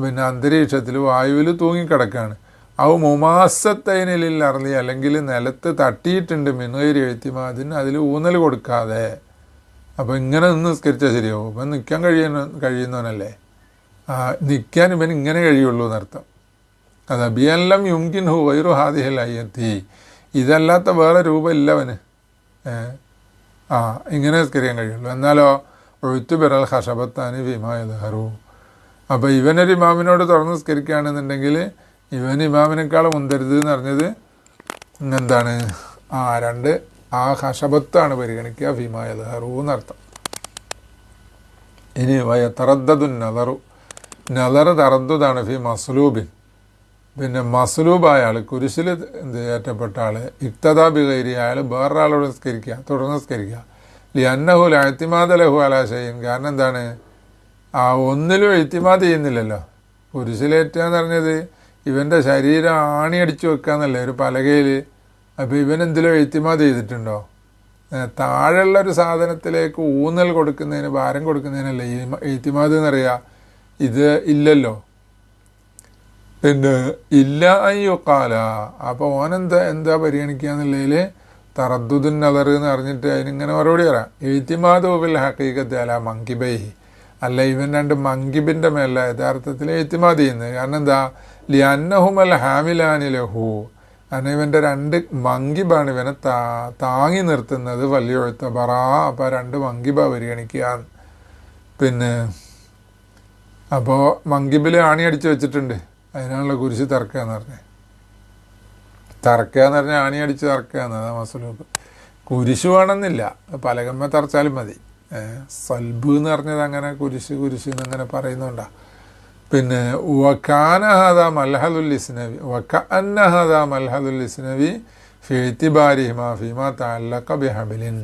പിന്നെ അന്തരീക്ഷത്തിൽ വായുവിൽ തൂങ്ങിക്കിടക്കുകയാണ്. ഔ മുമാസത്തൈനിലിൽ അർലി, അല്ലെങ്കിൽ നിലത്ത് തട്ടിയിട്ടുണ്ട് മിനുകരി എഴുത്തിമാതിന്, അതിൽ ഊന്നൽ കൊടുക്കാതെ. അപ്പോൾ ഇങ്ങനെ നിന്ന് നിസ്കരിച്ചാൽ ശരിയാവും. ഇപ്പം നിൽക്കാൻ കഴിയുന്നവനല്ലേ, നിൽക്കാൻ ഇവൻ ഇങ്ങനെ കഴിയുള്ളൂ എന്നർത്ഥം. അത് അബിയെല്ലാം യുംകിൻ ഹു വൈറു ഹാദിഹൽ അയ്യത്തി, ഇതല്ലാത്ത വേറെ രൂപമില്ല അവന്. ഇങ്ങനെ നിസ്കരിക്കാൻ കഴിയുള്ളൂ. എന്നാലോ ഒഴുത്തു ബിറൽ ഹഷബത്താനി വിമായഹറു. അപ്പോൾ ഇവനൊരു ഇമാമിനോട് തുറന്ന് നിസ്കരിക്കുകയാണെന്നുണ്ടെങ്കിൽ ഇവൻ ഇമാമിനേക്കാൾ മുന്തരുത് എന്ന് പറഞ്ഞത് എന്താണ്, രണ്ട് ഹഷബത്താണ് പരിഗണിക്കുക, ഫിമായഹറു എന്നർത്ഥം. ഇനി തറദ്ദുൻ നദറു, നദർ തറദ്ദുദാണ് ഫി മസ്ലൂബിൻ. പിന്നെ മസ്ലൂബായ ആൾ, കുരിശിൽ ഏറ്റപ്പെട്ട ആൾ, ഇക്തദാ ബിഗൈരി, അയാൾ വേറൊരാളോട് നിസ്കരിക്കുക, തുടർന്ന് നിസ്കരിക്കുക. ലിഅന്നഹു ലാ ഇഅ്തിമാദ ലഹു അലാ ഷൈഇൻ, കാരണം എന്താണ്, ഒന്നിലും എഴുത്തിമാദ് ചെയ്യുന്നില്ലല്ലോ. കുരിശിലേറ്റുക എന്ന് പറഞ്ഞത് ഇവൻ്റെ ശരീരം ആണിയടിച്ചു വെക്കുക എന്നല്ലേ, ഒരു പലകയിൽ. അപ്പോൾ ഇവനെന്തിലും എഴുത്തിമാദ് ചെയ്തിട്ടുണ്ടോ? താഴെയുള്ള ഒരു സാധനത്തിലേക്ക് ഊന്നൽ കൊടുക്കുന്നതിന്, ഭാരം കൊടുക്കുന്നതിനല്ലേ എഴുത്തിമാദ് എന്നറിയാം. ഇത് ഇല്ലല്ലോ. പിന്നെ ഇല്ല അയ്യൊക്കാല. അപ്പോൾ ഓനെന്താ പരിഗണിക്കുക എന്നുള്ളതിൽ തറദ്ദുദുൻ നദർ എന്ന് പറഞ്ഞിട്ട് അതിനിങ്ങനെ മറുപടി പറയാം. എഴുത്തിമാദ് ബിൽ ഹഖീഖത്ത് അല മങ്കിബൈഹി, അല്ല ഇവൻ രണ്ട് മങ്കിബിൻ്റെ മേലെ യഥാർത്ഥത്തിൽ എഴുത്തിമാദ് ചെയ്യുന്നത്. കാരണം എന്താ, ലിഅന്നഹുമൽ ഹാമിലാനി ലഹു, കാരണം ഇവൻ്റെ രണ്ട് മങ്കിബാണ് ഇവനെ താങ്ങി നിർത്തുന്നത്. വല്യൊഴുത്ത ബറാ, അപ്പോൾ രണ്ട് മങ്കിബ പരിഗണിക്കുക. പിന്നെ അപ്പോൾ മങ്കിബിൽ ആണി അടിച്ച് വെച്ചിട്ടുണ്ട്, അതിനാണല്ലോ കുരിശ് തറക്കുക എന്ന് പറഞ്ഞത്. തറക്കുക എന്ന് പറഞ്ഞാൽ ആണി അടിച്ച് തറക്കുക എന്നതാ മസ്ലൂബ്. കുരിശ് വേണമെന്നില്ല, പലകമ്മ തറച്ചാലും മതി. സൽബ് എന്ന് പറഞ്ഞത് അങ്ങനെ കുരിശ് എന്നങ്ങനെ പറയുന്നുണ്ടാ. പിന്നെ വക്കാനഹദ മൽഹദുൽ ഇസ്നവി, വക്കഅന്നഹദ മൽഹദുൽ ഇസ്നവി ഫി ഇഅ്തിബാരിഹിമാ ഫീമാ തഅല്ലഖ ബിഹബലിൻ.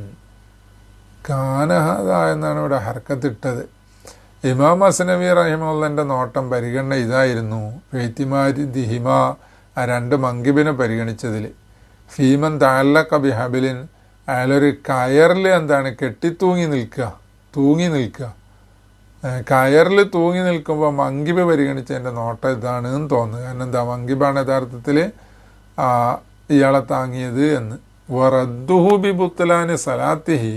കാനഹദ എന്നാണ് ഇവിടെ ഹർക്കത്തിട്ടത്. ഇമാം അസ്നവി റഹിമഹുള്ളാഹിന്റെ നോട്ടം, പരിഗണന ഇതായിരുന്നു. ഫിഇഅ്തിമാദിഹിമ, ആ രണ്ട് മങ്കിബിനെ പരിഗണിച്ചതിൽ. ഫീമൻ തഅല്ലഖ ബിഹബലിൻ, അയാളൊരു കയറിൽ എന്താണ് തൂങ്ങി നിൽക്കുക. കയറിൽ തൂങ്ങി നിൽക്കുമ്പോൾ മങ്കിബ് പരിഗണിച്ചതിൻ്റെ നോട്ടം ഇതാണ് എന്ന് തോന്നുന്നു. കാരണം എന്താ, മങ്കിബാണ് യഥാർത്ഥത്തിൽ ഇയാളെ താങ്ങിയത് എന്ന്. വറദ്ദുഹു ബി ബുത്ലാനി സലാത്തിഹി,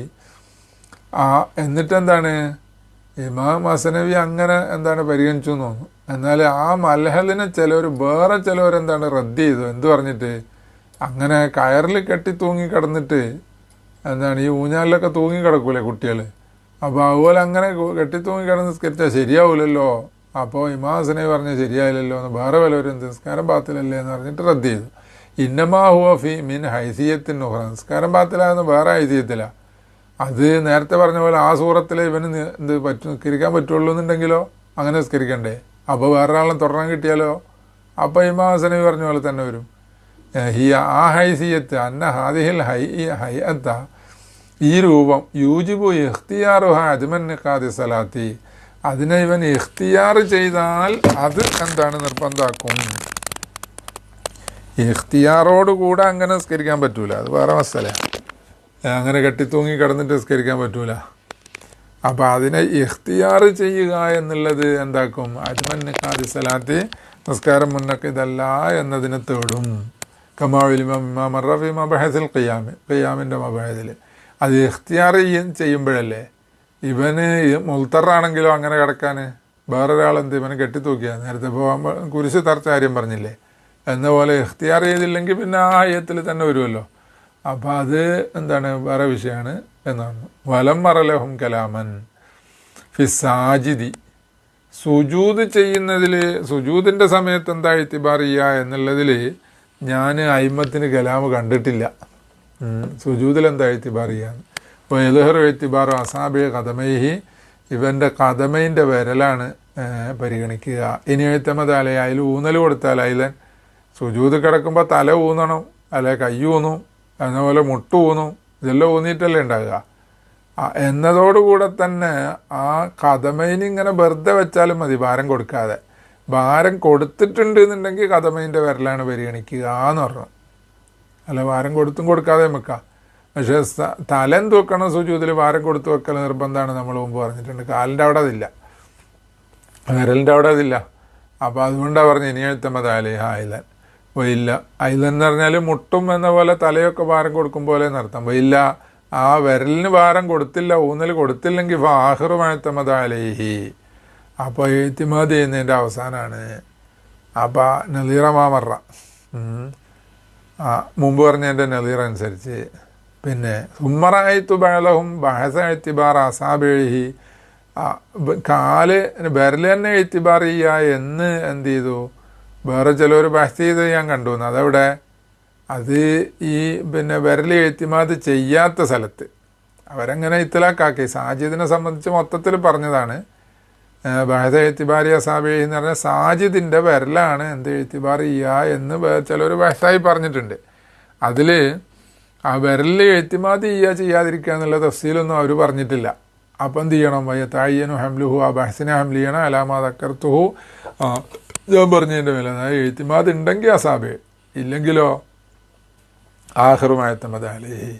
എന്നിട്ടെന്താണ്, ഇമാം ഹസനവി അങ്ങനെ എന്താണ് പരിഗണിച്ചു എന്ന് തോന്നുന്നു. എന്നാൽ ആ മൽഹലിനെ ചിലവരെന്താണ് റദ്ദ് ചെയ്തു. എന്ത് പറഞ്ഞിട്ട്, അങ്ങനെ കയറിൽ കെട്ടി തൂങ്ങി കിടന്നിട്ട് എന്താണ് ഈ ഊഞ്ഞാലിലൊക്കെ തൂങ്ങി കിടക്കൂലേ കുട്ടികൾ, അപ്പോൾ അതുപോലെ അങ്ങനെ കെട്ടി തൂങ്ങി കിടന്ന് നിസ്കരിച്ചാൽ ശരിയാവില്ലല്ലോ. അപ്പോൾ ഇമാം ഹസനവി പറഞ്ഞാൽ ശരിയായില്ലല്ലോ എന്ന് വേറെ വല്ലവരും നിസ്കാരം ബാത്തിലല്ലേ എന്ന് പറഞ്ഞിട്ട് റദ്ദ് ചെയ്തു. ഇന്നമാ ഹുവ ഫി മിൻ ഹൈസിയത്തിൻ ഉഖ്റ, നിസ്കാരം ബാത്തിലാകുന്ന വേറെ ഹൈസിയത്തിലാണ്. അത് നേരത്തെ പറഞ്ഞ പോലെ ആ സൂറത്തിൽ ഇവന് നിസ്കരിക്കാൻ പറ്റുള്ളൂ എന്നുണ്ടെങ്കിലോ അങ്ങനെ നിസ്കരിക്കണ്ടേ. അപ്പോൾ വേറൊരാളെ തുടരാൻ കിട്ടിയാലോ അപ്പോൾ ഇമാം ഹസനവി പറഞ്ഞ പോലെ തന്നെ വരും. ആ ഹൈസിയത്ത് അന്ന ഹാദിഹിൽ ഹൈഅത്ത, ഈ രൂപം യൂജിബു ഇഖ്തിയാറുഹ അജ്മൻ നിഖാദി സലാത്തി, അതിനെ ഇവൻ ഇഖ്തിയാർ ചെയ്താൽ അത് എന്താണ് നിർബന്ധമാക്കും. ഇഖ്തിയാറോടുകൂടെ അങ്ങനെ നിസ്കരിക്കാൻ പറ്റൂല, അത് വേറെ മസലയാണ്. അങ്ങനെ കെട്ടിത്തൂങ്ങി കിടന്നിട്ട് നിസ്കരിക്കാൻ പറ്റൂല. അപ്പോൾ അതിനെ ഇഖ്തിയാർ ചെയ്യുക എന്നുള്ളത് എന്താക്കും, അജ്മൻ നിഖാദി സലാത്തി, നിസ്കാരം മുന്നൊക്കെ ഇതല്ല എന്നതിനെ തേടും. കമാവിലിമബഹസിൽ ഖിയാമിൻ്റെ മബഹസിൽ അത് ഇഖ്തിയാർ ചെയ്യുമ്പോഴല്ലേ. ഇവന് മുൽത്തറാണെങ്കിലോ അങ്ങനെ കിടക്കാൻ വേറൊരാളെന്ത് ഇവന് കെട്ടിത്തൂക്കിയാൽ നേരത്തെ പോകാൻ കുരിശ് തറച്ച കാര്യം പറഞ്ഞില്ലേ എന്ന പോലെ ഇഖ്തിയാർ ചെയ്തില്ലെങ്കിൽ പിന്നെ ആ ഹയ്യത്തിൽ തന്നെ വരുമല്ലോ. അപ്പം അത് എന്താണ് വേറെ വിഷയമാണ് എന്നാണ്. വലം മറലഹും കലാമൻ ഫിസാജിദി, സുജൂദ് ചെയ്യുന്നതിൽ സുജൂദിൻ്റെ സമയത്ത് എന്താ ഇത്തിബാർ ചെയ്യുക എന്നുള്ളതിൽ ഞാൻ അയിമത്തിന് കലാമ് കണ്ടിട്ടില്ല. സുജൂദിൽ എന്താ ഇത്തിബാർ ചെയ്യാന്ന്. അപ്പോൾ എലുഹർ എത്തിബാറോ അസാബി കഥമൈഹി, ഇവൻ്റെ കഥമൈൻ്റെ വിരലാണ് പരിഗണിക്കുക. ഇനി എഴുത്തമതാലേ അതിൽ ഊന്നൽ കൊടുത്താൽ അതിലൻ സുജൂദ് കിടക്കുമ്പോൾ തല ഊന്നണം, അല്ലെ കൈ ഊന്നും, എന്നപോലെ മുട്ട് ഊന്നും, ഇതെല്ലാം ഊന്നിയിട്ടല്ലേ ഉണ്ടാകുക. എന്നതോടുകൂടെ തന്നെ ആ കഥമൈനിങ്ങനെ വെറുതെ വെച്ചാലും മതി, ഭാരം കൊടുക്കാതെ. ഭാരം കൊടുത്തിട്ടുണ്ട് എന്നുണ്ടെങ്കിൽ കഥമൈൻ്റെ വിരലാണ് പരിഗണിക്കുക എന്ന് പറഞ്ഞു. അല്ല ഭാരം കൊടുത്തും കൊടുക്കാതെ വെക്കാം. പക്ഷേ തലം തൂക്കണം സുജൂദിൽ ഭാരം കൊടുത്തു വെക്കൽ നിർബന്ധമാണ്, നമ്മൾ മുമ്പ് പറഞ്ഞിട്ടുണ്ട്. കാലിൻ്റെ അവിടെ അതില്ല, വിരലിൻ്റെ അവിടെ അതില്ല. അപ്പോൾ അതുകൊണ്ടാണ് പറഞ്ഞ് ഇനി എഴുത്തമതാലേ ഐലൻ വയില്ല. ഐലൻ എന്ന് പറഞ്ഞാൽ മുട്ടും എന്ന പോലെ തലയൊക്കെ ഭാരം കൊടുക്കും പോലെ നടത്താം. വയില്ല, ആ വിരലിന് ഭാരം കൊടുത്തില്ല, ഊന്നൽ കൊടുത്തില്ലെങ്കിൽ ഫാഹിറു എഴുത്തമതാലേഹി, അപ്പോൾ എഴുത്തിമാത് ചെയ്യുന്നതിൻ്റെ അവസാനമാണ്. അപ്പോൾ നദീറമാമറ മുമ്പ് പറഞ്ഞതിൻ്റെ നദീർ അനുസരിച്ച് പിന്നെ സുമ്മറായിത്തു ബഹലഹും ബഹസ എത്തിബാർ അസാബേഹി, കാല് വിരൽ തന്നെ എത്തിബാർ ചെയ്യുക എന്ന് എന്ത് ചെയ്തു വേറെ ചിലർ ബഹസ് ചെയ്ത് ഞാൻ കണ്ടു. അതവിടെ അത് ഈ പിന്നെ വിരൽ എത്തിമാത് ചെയ്യാത്ത സ്ഥലത്ത് അവരങ്ങനെ ഇത്തലാക്കാക്കി. സാജിദിനെ സംബന്ധിച്ച് മൊത്തത്തിൽ പറഞ്ഞതാണ്. ബഹസ എത്തിബാരി അസാബേഹി എന്ന് പറഞ്ഞാൽ സാജിദിൻ്റെ വിരലാണ് എന്ത് എത്തിബാർ ചെയ്യുക എന്ന് ചിലർ ബഹസായി പറഞ്ഞിട്ടുണ്ട്. അതിൽ ആ വിരലിൽ എഴുത്തിമാതി ചെയ്യാതിരിക്കുക എന്നുള്ള തഫ്സീലൊന്നും അവർ പറഞ്ഞിട്ടില്ല. അപ്പം എന്ത് ചെയ്യണം, വയ്യത്തായ്യനു ഹംലുഹു, ആ ബഹസിനെ ഹംല് ചെയ്യണം. അലാമാതക്കർത്തുഹു, ഞാൻ പറഞ്ഞതിൻ്റെ മേലെ അതായത് എഴുത്തിമാത് ഉണ്ടെങ്കിൽ അസാബേ, ഇല്ലെങ്കിലോ ആഹിറുമായത്തമത് അലേഹി.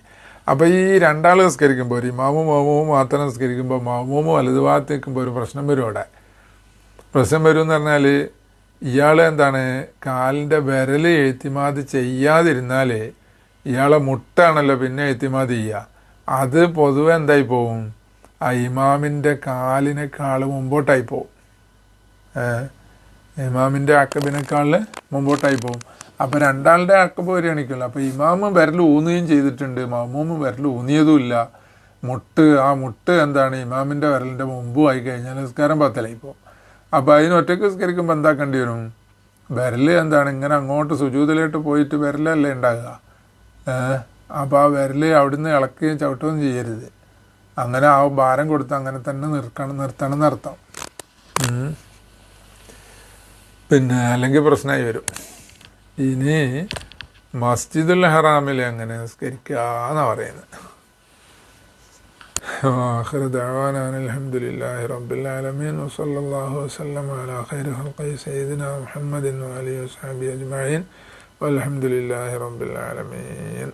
അപ്പോൾ ഈ രണ്ടാൾ നിസ്കരിക്കുമ്പോൾ ഒരു ഇമാമും മൗമൂമും മാത്രം നിസ്കരിക്കുമ്പോൾ മൗമൂമും വലതുഭാഗത്ത് നിൽക്കുമ്പോൾ ഒരു പ്രശ്നം വരും. അവിടെ പ്രശ്നം വരും എന്ന് പറഞ്ഞാൽ ഇയാൾ എന്താണ് കാലിൻ്റെ വിരൽ എഴുത്തിമാത് ചെയ്യാതിരുന്നാൽ ഇയാളെ മുട്ടാണല്ലോ പിന്നെ എത്തിമാതി ചെയ്യുക. അത് പൊതുവെ എന്തായി പോവും, ആ ഇമാമിൻ്റെ കാലിനേക്കാൾ മുമ്പോട്ടായി പോവും, ഇമാമിൻ്റെ അക്കബിനേക്കാൾ മുമ്പോട്ടായി പോവും. അപ്പോൾ രണ്ടാളുടെ അക്കബ് പരിഗണിക്കില്ല. അപ്പോൾ ഇമാമും വിരൽ ഊന്നുകയും ചെയ്തിട്ടുണ്ട്, മമ്മൂമും വിരൽ ഊന്നിയതുമില്ല. ആ മുട്ട് എന്താണ് ഇമാമിൻ്റെ വിരലിൻ്റെ മുമ്പും ആയി കഴിഞ്ഞാൽ നിസ്കാരം പത്തലായി പോകും. അപ്പോൾ അതിന് ഒറ്റയ്ക്ക് നിസ്കരിക്കുമ്പോൾ എന്താക്കേണ്ടി വരും, വിരൽ എന്താണ് ഇങ്ങനെ അങ്ങോട്ട് സുജൂദിലോട്ട് പോയിട്ട് വിരലല്ലേ ഉണ്ടാകുക. അപ്പോൾ ആ വിരൽ അവിടുന്ന് ഇളക്കുകയും ചവിട്ടുകയും ചെയ്യരുത്. അങ്ങനെ ആ ഭാരം കൊടുത്ത് അങ്ങനെ തന്നെ നിർത്തണം എന്നർത്ഥം. പിന്നെ അല്ലെങ്കിൽ പ്രശ്നമായി വരും. ഇനി മസ്ജിദുൽ ഹറാമിൽ എങ്ങനെ നിസ്കരിക്കുക എന്നാണ് പറയുന്നത്. آخر دعوانا أن الحمد لله رب العالمين وصلى الله وسلم على خير خلقه سيدنا محمد وآله وصحبه أجمعين والحمد لله رب العالمين.